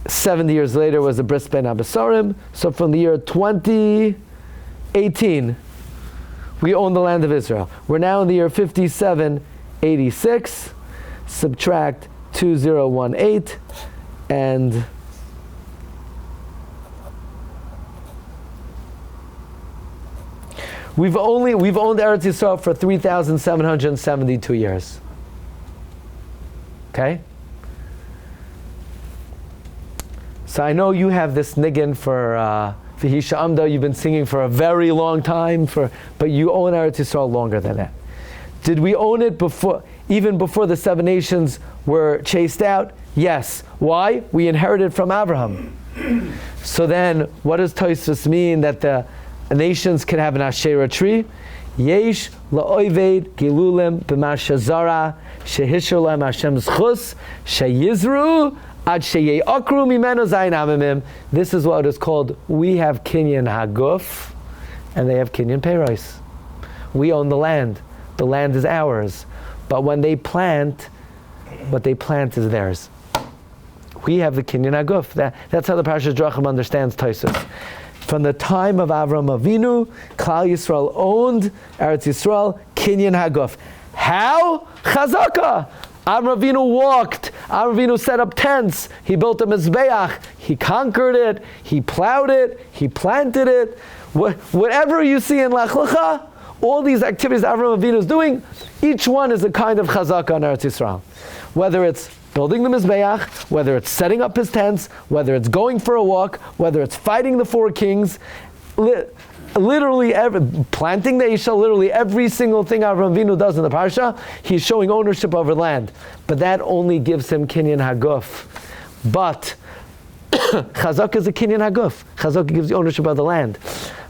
70 years later was the Bris Ben Abasarim. So from the year 2018, we own the land of Israel. We're now in the year 5786, subtract 2018, and we've owned Eretz Yisrael for 3,772 years. Okay? So I know you have this niggin for V'hisha Amda, you've been singing for a very long time, but you own Eretz Yisrael longer than that. Did we own it even before the 7 nations were chased out? Yes. Why? We inherited from Avraham. So then, what does Tosfos mean that the nations can have an Asherah tree? Yesh la'oived gilulim b'mashazara shehishur lahem Hashem zchus sheyizru ad sheye'akru mimenu zayin amimim. This is what is called, we have kinyan haguf, and they have kinyan peiros. We own the land. The land is ours. But when they plant, what they plant is theirs. We have the kinyan haguf. That's how the Parshas Drachim understands Tosfos. From the time of Avraham Avinu, Klal Yisrael owned Eretz Yisrael, kinyan haguf. How? Chazaka. Avraham Avinu walked. Avraham Avinu set up tents. He built a mizbeach. He conquered it. He plowed it. He planted it. Whatever you see in Lecha, all these activities Avraham Avinu is doing, each one is a kind of chazaka on Eretz Yisrael. Whether it's building the mizbeach, whether it's setting up his tents, whether it's going for a walk, whether it's fighting the 4 kings, literally planting the Isha, literally every single thing Avraham Avinu does in the parsha, he's showing ownership over land. But that only gives him kinyan haguf. But chazak is a kinyan haguf. Chazak gives you ownership of the land.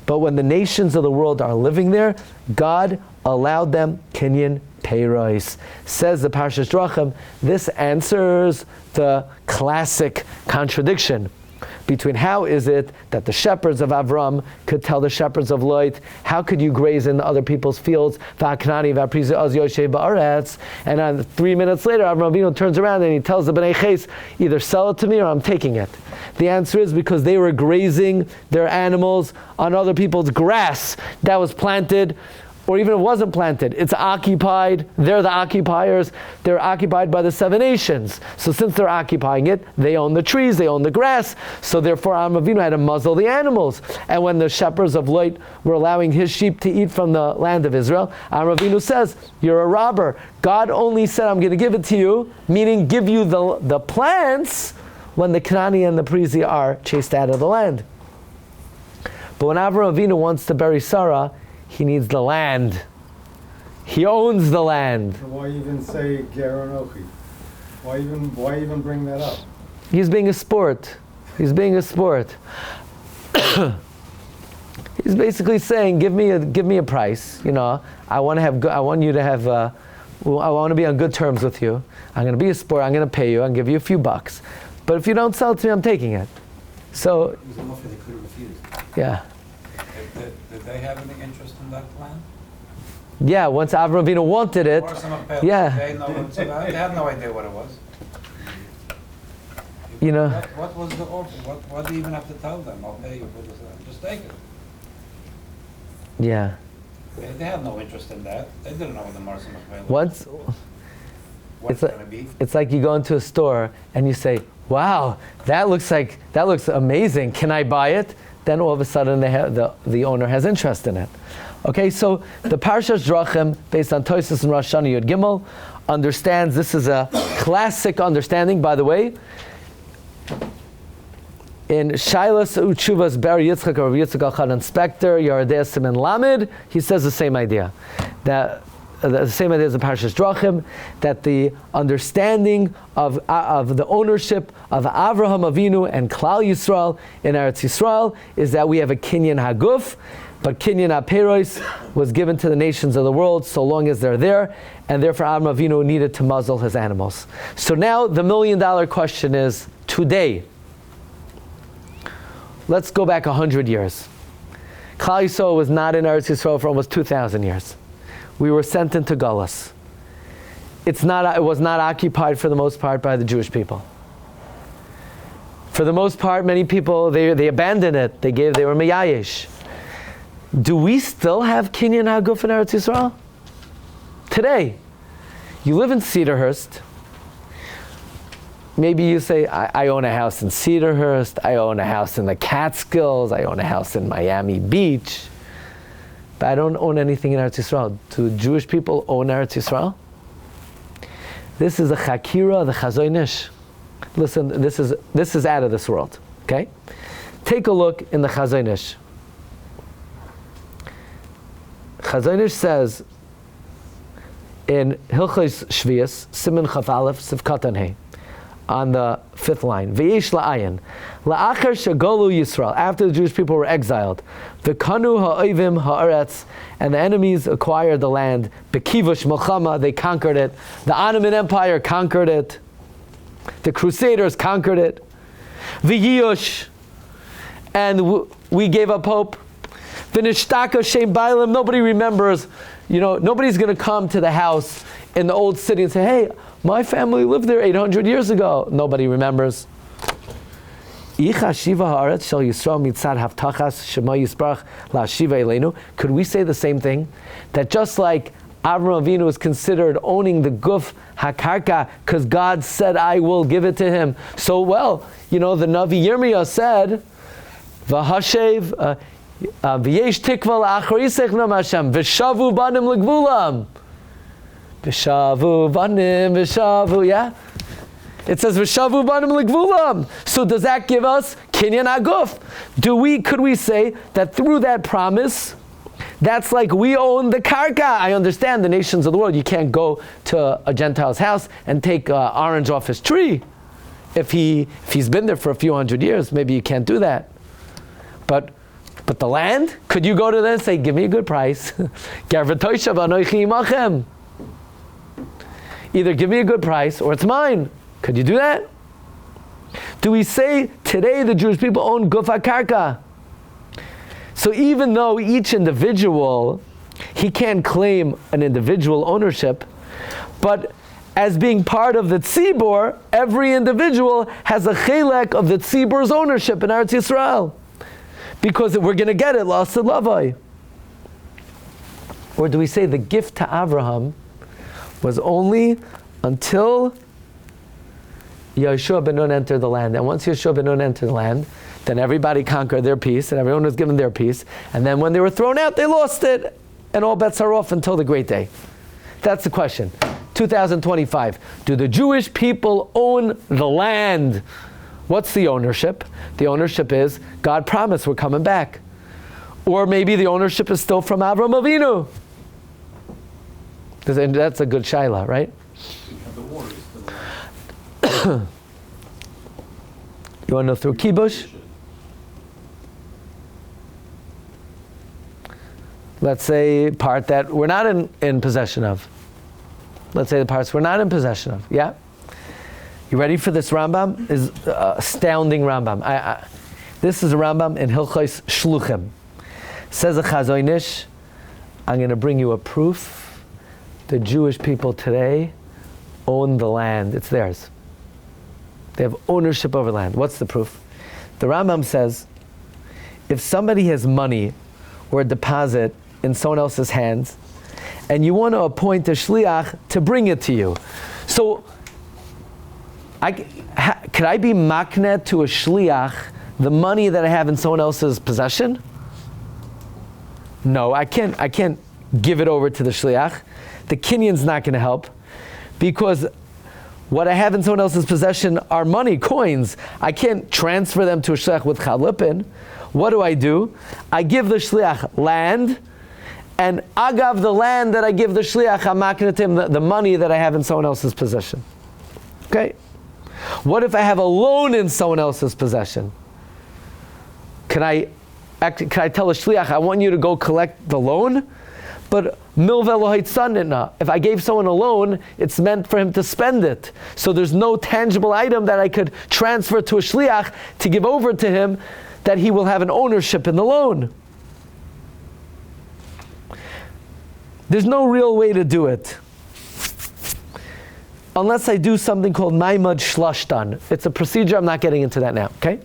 But when the nations of the world are living there, God allowed them kinyan peiros. Says the Parshas Drachim, this answers the classic contradiction between how is it that the shepherds of Avraham could tell the shepherds of Lech, how could you graze in other people's fields? And 3 minutes later, Avraham Avinu turns around and he tells the Bnei Ches, either sell it to me or I'm taking it. The answer is because they were grazing their animals on other people's grass that was planted, or even if it wasn't planted, it's occupied, they're the occupiers, they're occupied by the 7 nations. So since they're occupying it, they own the trees, they own the grass, so therefore Avraham Avinu had to muzzle the animals. And when the shepherds of Lech were allowing his sheep to eat from the land of Israel, Avraham Avinu says, you're a robber. God only said, I'm going to give it to you, meaning give you the plants when the Canaanite and the Perizi are chased out of the land. But when Avraham Avinu wants to bury Sarah, he needs the land. He owns the land. So why even say Ger Anochi? Why even bring that up? He's being a sport. He's being a sport. He's basically saying, give me a price. You know, I want you to have. I want to be on good terms with you. I'm going to be a sport. I'm going to pay you. I'll give you a few bucks. But if you don't sell it to me, I'm taking it. So. It was an offer they could have refused. Yeah. Did they have any interest in that plan? Yeah, once Avraham Avinu wanted it, yeah. They had no idea what it was. You know. What was the offer? What do you even have to tell them? I'll pay you for this. Just take it. Yeah. They had no interest in that. They didn't know what the Marsim was. What's going to be? It's like you go into a store and you say, wow, that looks amazing. Can I buy it? Then all of a sudden the owner has interest in it. Okay, so the Parshas Drachim, based on Tosfos and Rosh Hashanah Yud Gimel, understands, this is a classic understanding, by the way. In Shailas Uchuvas Ber Yitzchak or Yitzchak Al-Chad Inspector, Yeridei Siman Lamed, he says the same idea. That the same idea as the Parshas Drachim, that the understanding of the ownership of Avraham Avinu and Klal Yisrael in Eretz Yisrael is that we have a Kinyan Haguf, but Kinyan HaPeros was given to the nations of the world so long as they're there, and therefore Avraham Avinu needed to muzzle his animals. So now the $1 million question is, today, let's go back 100 years. Klal Yisrael was not in Eretz Yisrael for almost 2,000 years. We were sent into Galus. It was not occupied for the most part by the Jewish people. For the most part, many people, they abandoned it. They were Meyayesh. Do we still have Kinyan Haguf in Eretz Yisrael? Today. You live in Cedarhurst. Maybe you say, I own a house in Cedarhurst, I own a house in the Catskills, I own a house in Miami Beach. But I don't own anything in Eretz Yisrael. Do Jewish people own Eretz Yisrael? This is a Chakira, the Chazon Ish. Listen, this is out of this world. Okay? Take a look in the Chazon Ish. Chazon Ish says in Hilchos Shvius, Siman Chaf Aleph, Sivkatan Hey, on the 5th line, V'yesh la'ayin, la'achar shagolu Yisrael, after the Jewish people were exiled, v'kanu ha'oivim ha'aretz, and the enemies acquired the land, bekivush milchama, they conquered it, the Ottoman Empire conquered it, the Crusaders conquered it, v'yiyush, and we gave up hope, v'nishtaka shem bailim, nobody remembers, nobody's going to come to the house in the old city and say, hey, my family lived there 800 years ago. Nobody remembers. Could we say the same thing? That just like Avraham Avinu is considered owning the guf hakarka because God said, I will give it to him. So, the Navi Yirmiyah said, V'hashev, v'yesh tikva la'achar nam Hashem, v'shavu banim l'gvulam. V'shavu banim, v'shavu, yeah? It says v'shavu banim l'gvulam. So does that give us kinyan haguf? Could we say that through that promise, that's like we own the karka? I understand the nations of the world, you can't go to a Gentile's house and take orange off his tree. If he's been there for a few hundred years, maybe you can't do that. But the land, could you go to them and say, give me a good price? Either give me a good price or it's mine. Could you do that? Do we say today the Jewish people own guf hakarka? So even though each individual, he can't claim an individual ownership, but as being part of the tzibur, every individual has a chelek of the tzibur's ownership in Eretz Yisrael. Because we're going to get it, l'asad lavai. Or do we say the gift to Avraham was only until Yeshua ben Nun entered the land? And once Yeshua ben Nun entered the land, then everybody conquered their piece, and everyone was given their piece. And then when they were thrown out, they lost it. And all bets are off until the great day. That's the question. 2025. Do the Jewish people own the land? What's the ownership? The ownership is, God promised we're coming back. Or maybe the ownership is still from Avraham Avinu. That's a good shaila, right? You want to know through kibush? Let's say part that we're not in possession of. Let's say the parts we're not in possession of. Yeah? You ready for this Rambam? Is astounding Rambam. This is a Rambam in Hilchos Shluchim. Says a Chazon Ish, I'm going to bring you a proof. The Jewish people today own the land. It's theirs. They have ownership over land. What's the proof? The Rambam says, if somebody has money or a deposit in someone else's hands, and you want to appoint a shliach to bring it to you. So, could I be maknet to a shliach the money that I have in someone else's possession? No, I can't give it over to the shliach. The kinyan's not going to help, because what I have in someone else's possession are money, coins. I can't transfer them to a shliach with chalipin. What do? I give the shliach land, and agav the land that I give the shliach, I'm maknet to him the money that I have in someone else's possession. Okay? What if I have a loan in someone else's possession? Can I tell a shliach, I want you to go collect the loan? But if I gave someone a loan, it's meant for him to spend it. So there's no tangible item that I could transfer to a shliach to give over to him that he will have an ownership in the loan. There's no real way to do it, unless I do something called Maimad Shlashtan. It's a procedure, I'm not getting into that now, okay?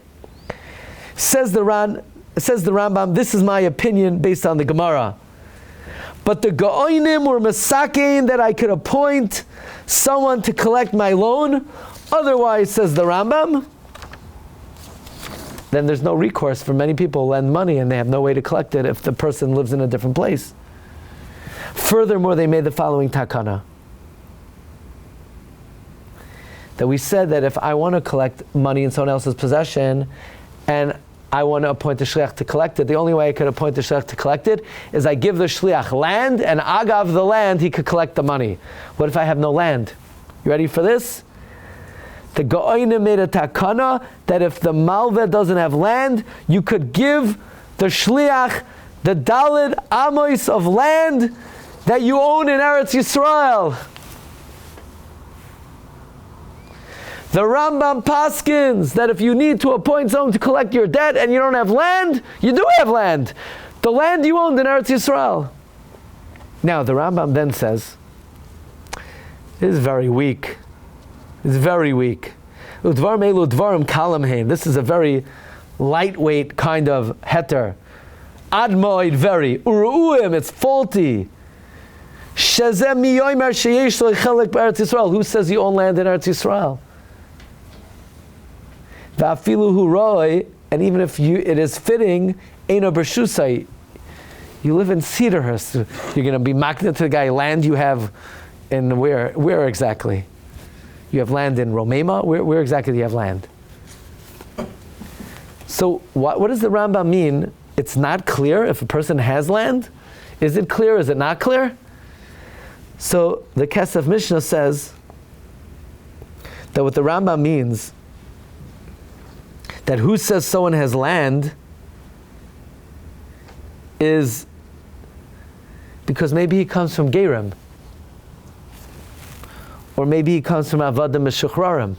Says the Rambam, this is my opinion based on the Gemara. But the Gaoinim were Masakein that I could appoint someone to collect my loan. Otherwise, says the Rambam, then there's no recourse for many people who lend money and they have no way to collect it if the person lives in a different place. Furthermore, they made the following takana. That we said that if I want to collect money in someone else's possession and I want to appoint a shliach to collect it, the only way I could appoint a shliach to collect it is I give the shliach land, and agav the land, he could collect the money. What if I have no land? You ready for this? The Gaonim made a takana that if the malveh doesn't have land, you could give the shliach the dalid amos of land that you own in Eretz Yisrael. The Rambam paskins that if you need to appoint someone to collect your debt and you don't have land, you do have land. The land you owned in Eretz Yisrael. Now the Rambam then says, this is very weak. It's very weak. Udvarim elu dvarim kalamhein. This is a very lightweight kind of heter. Admoid very. Uru'uim, it's faulty. Shezem miyomer sheyesh lo chelek b'Eretz Yisrael. Who says you own land in Eretz Yisrael? Va'afilu hu roi, and even if it is fitting, eino b'shusai. You live in Cedarhurst. You're going to be maknet to the guy land you have in where exactly? You have land in Romema? Where exactly do you have land? So what does the Rambam mean? It's not clear if a person has land? Is it clear? Is it not clear? So the Kesef Mishnah says that what the Rambam means, that who says someone has land is because maybe he comes from Gerim, or maybe he comes from Avadim Meshuchrarim.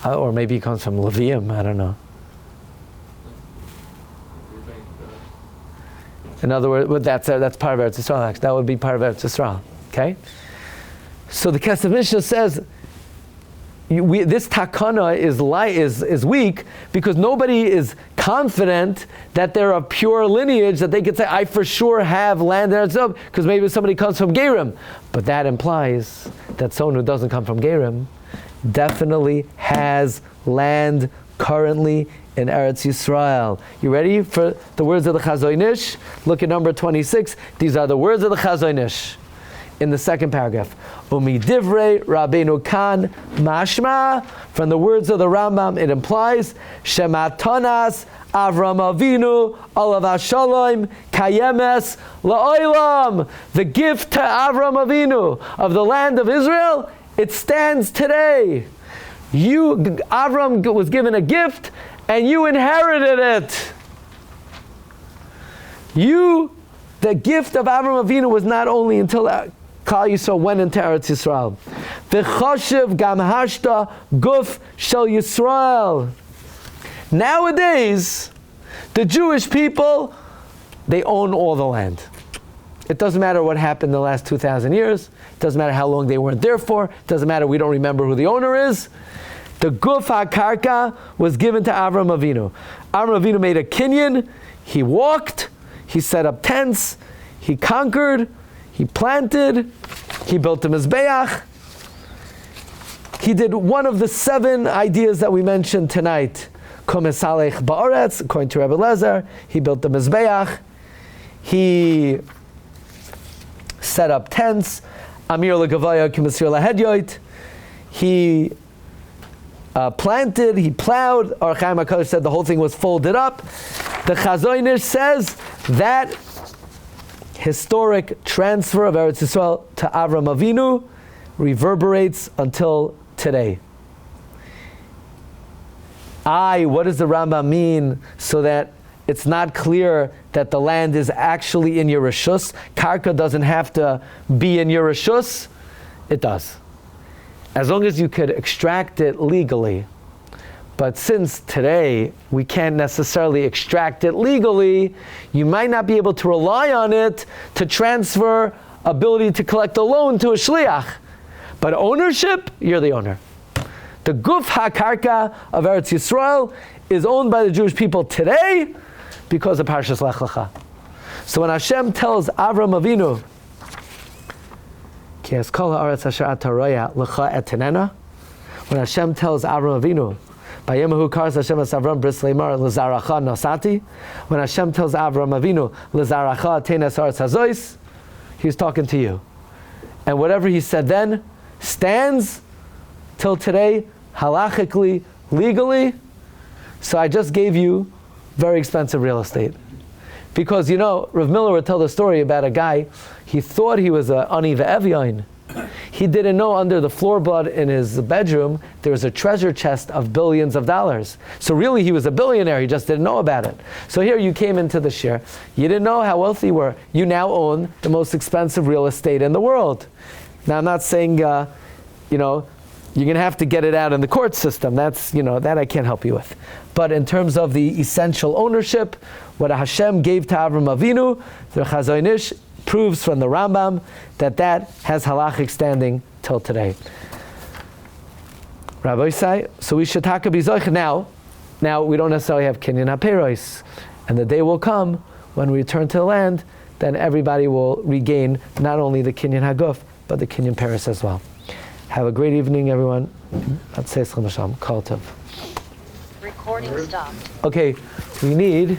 Or maybe he comes from Levium, I don't know. In other words, that's part of Eretz Yisrael, actually. That would be part of Eretz Yisrael. Okay? So the Kesef Mishnah says, this takana is weak because nobody is confident that they're of pure lineage, that they could say, I for sure have land in Eretz Yisrael, because maybe somebody comes from Gerim. But that implies that someone who doesn't come from Gerim definitely has land currently in Eretz Yisrael. You ready for the words of the Chazon Ish? Look at number 26. These are the words of the Chazon Ish in the second paragraph. Umi divrei Rabbeinu kan mashma. From the words of the Rambam, it implies shematanas Avraham Avinu alav hashalom kayemes la'olam. The gift to Avraham Avinu of the land of Israel, it stands today. Avram was given a gift, and you inherited it. The gift of Avraham Avinu was not only until Klal Yisrael went into Eretz Yisrael. V'choshev gam hashta guf shel Yisrael. Nowadays, the Jewish people, they own all the land. It doesn't matter what happened in the last 2,000 years. It doesn't matter how long they weren't there for. It doesn't matter, we don't remember who the owner is. The Guf HaKarka was given to Avraham Avinu. Avraham Avinu made a kinyan. He walked. He set up tents. He conquered. He planted. He built a Mizbeach. He did one of the 7 ideas that we mentioned tonight. Komesalech Ba'aretz, according to Rabbi Lezer. He built the Mizbeach. He set up tents. Amir L'Gavaya K'Masir L'Hedyoit. He planted, he plowed. Or Chaim HaKadosh said the whole thing was folded up. The Chazon Ish says that historic transfer of Eretz Yisrael to Avraham Avinu reverberates until today. What does the Rambam mean so that it's not clear that the land is actually in your reshus? Karka doesn't have to be in your reshus. It does, as long as you could extract it legally. But since today we can't necessarily extract it legally, you might not be able to rely on it to transfer ability to collect a loan to a shliach. But ownership, you're the owner. The Guf HaKarka of Eretz Yisrael is owned by the Jewish people today because of Parshas Lech Lecha. So when Hashem tells Avraham Avinu, Ki es kol ha'aretz asher ata roya lecha etenena, when Hashem tells Avraham Avinu, Bayemahu karas Hashem es Avram bris leimar lezaracha nosati, when Hashem tells Avraham Avinu lezaracha tenes haaretz hazois, he's talking to you. And whatever he said then stands till today, halachically, legally. So I just gave you very expensive real estate. Because, Rav Miller would tell the story about a guy, he thought he was an ani ve'evyain. He didn't know under the floorboard in his bedroom, there was a treasure chest of billions of dollars. So really he was a billionaire, he just didn't know about it. So here you came into the shir, you didn't know how wealthy you were. You now own the most expensive real estate in the world. Now I'm not saying, you're going to have to get it out in the court system. That's, that I can't help you with. But in terms of the essential ownership, what Hashem gave to Avraham Avinu, the Chazon Ish proves from the Rambam that has halachic standing till today. Rabbi Say, so we should talk about now. Now we don't necessarily have Kinyan HaPeiros, and the day will come when we return to the land, then everybody will regain not only the Kinyan HaGuf, but the Kinyan Peiros as well. Have a great evening, everyone. Recording stopped. Okay, we need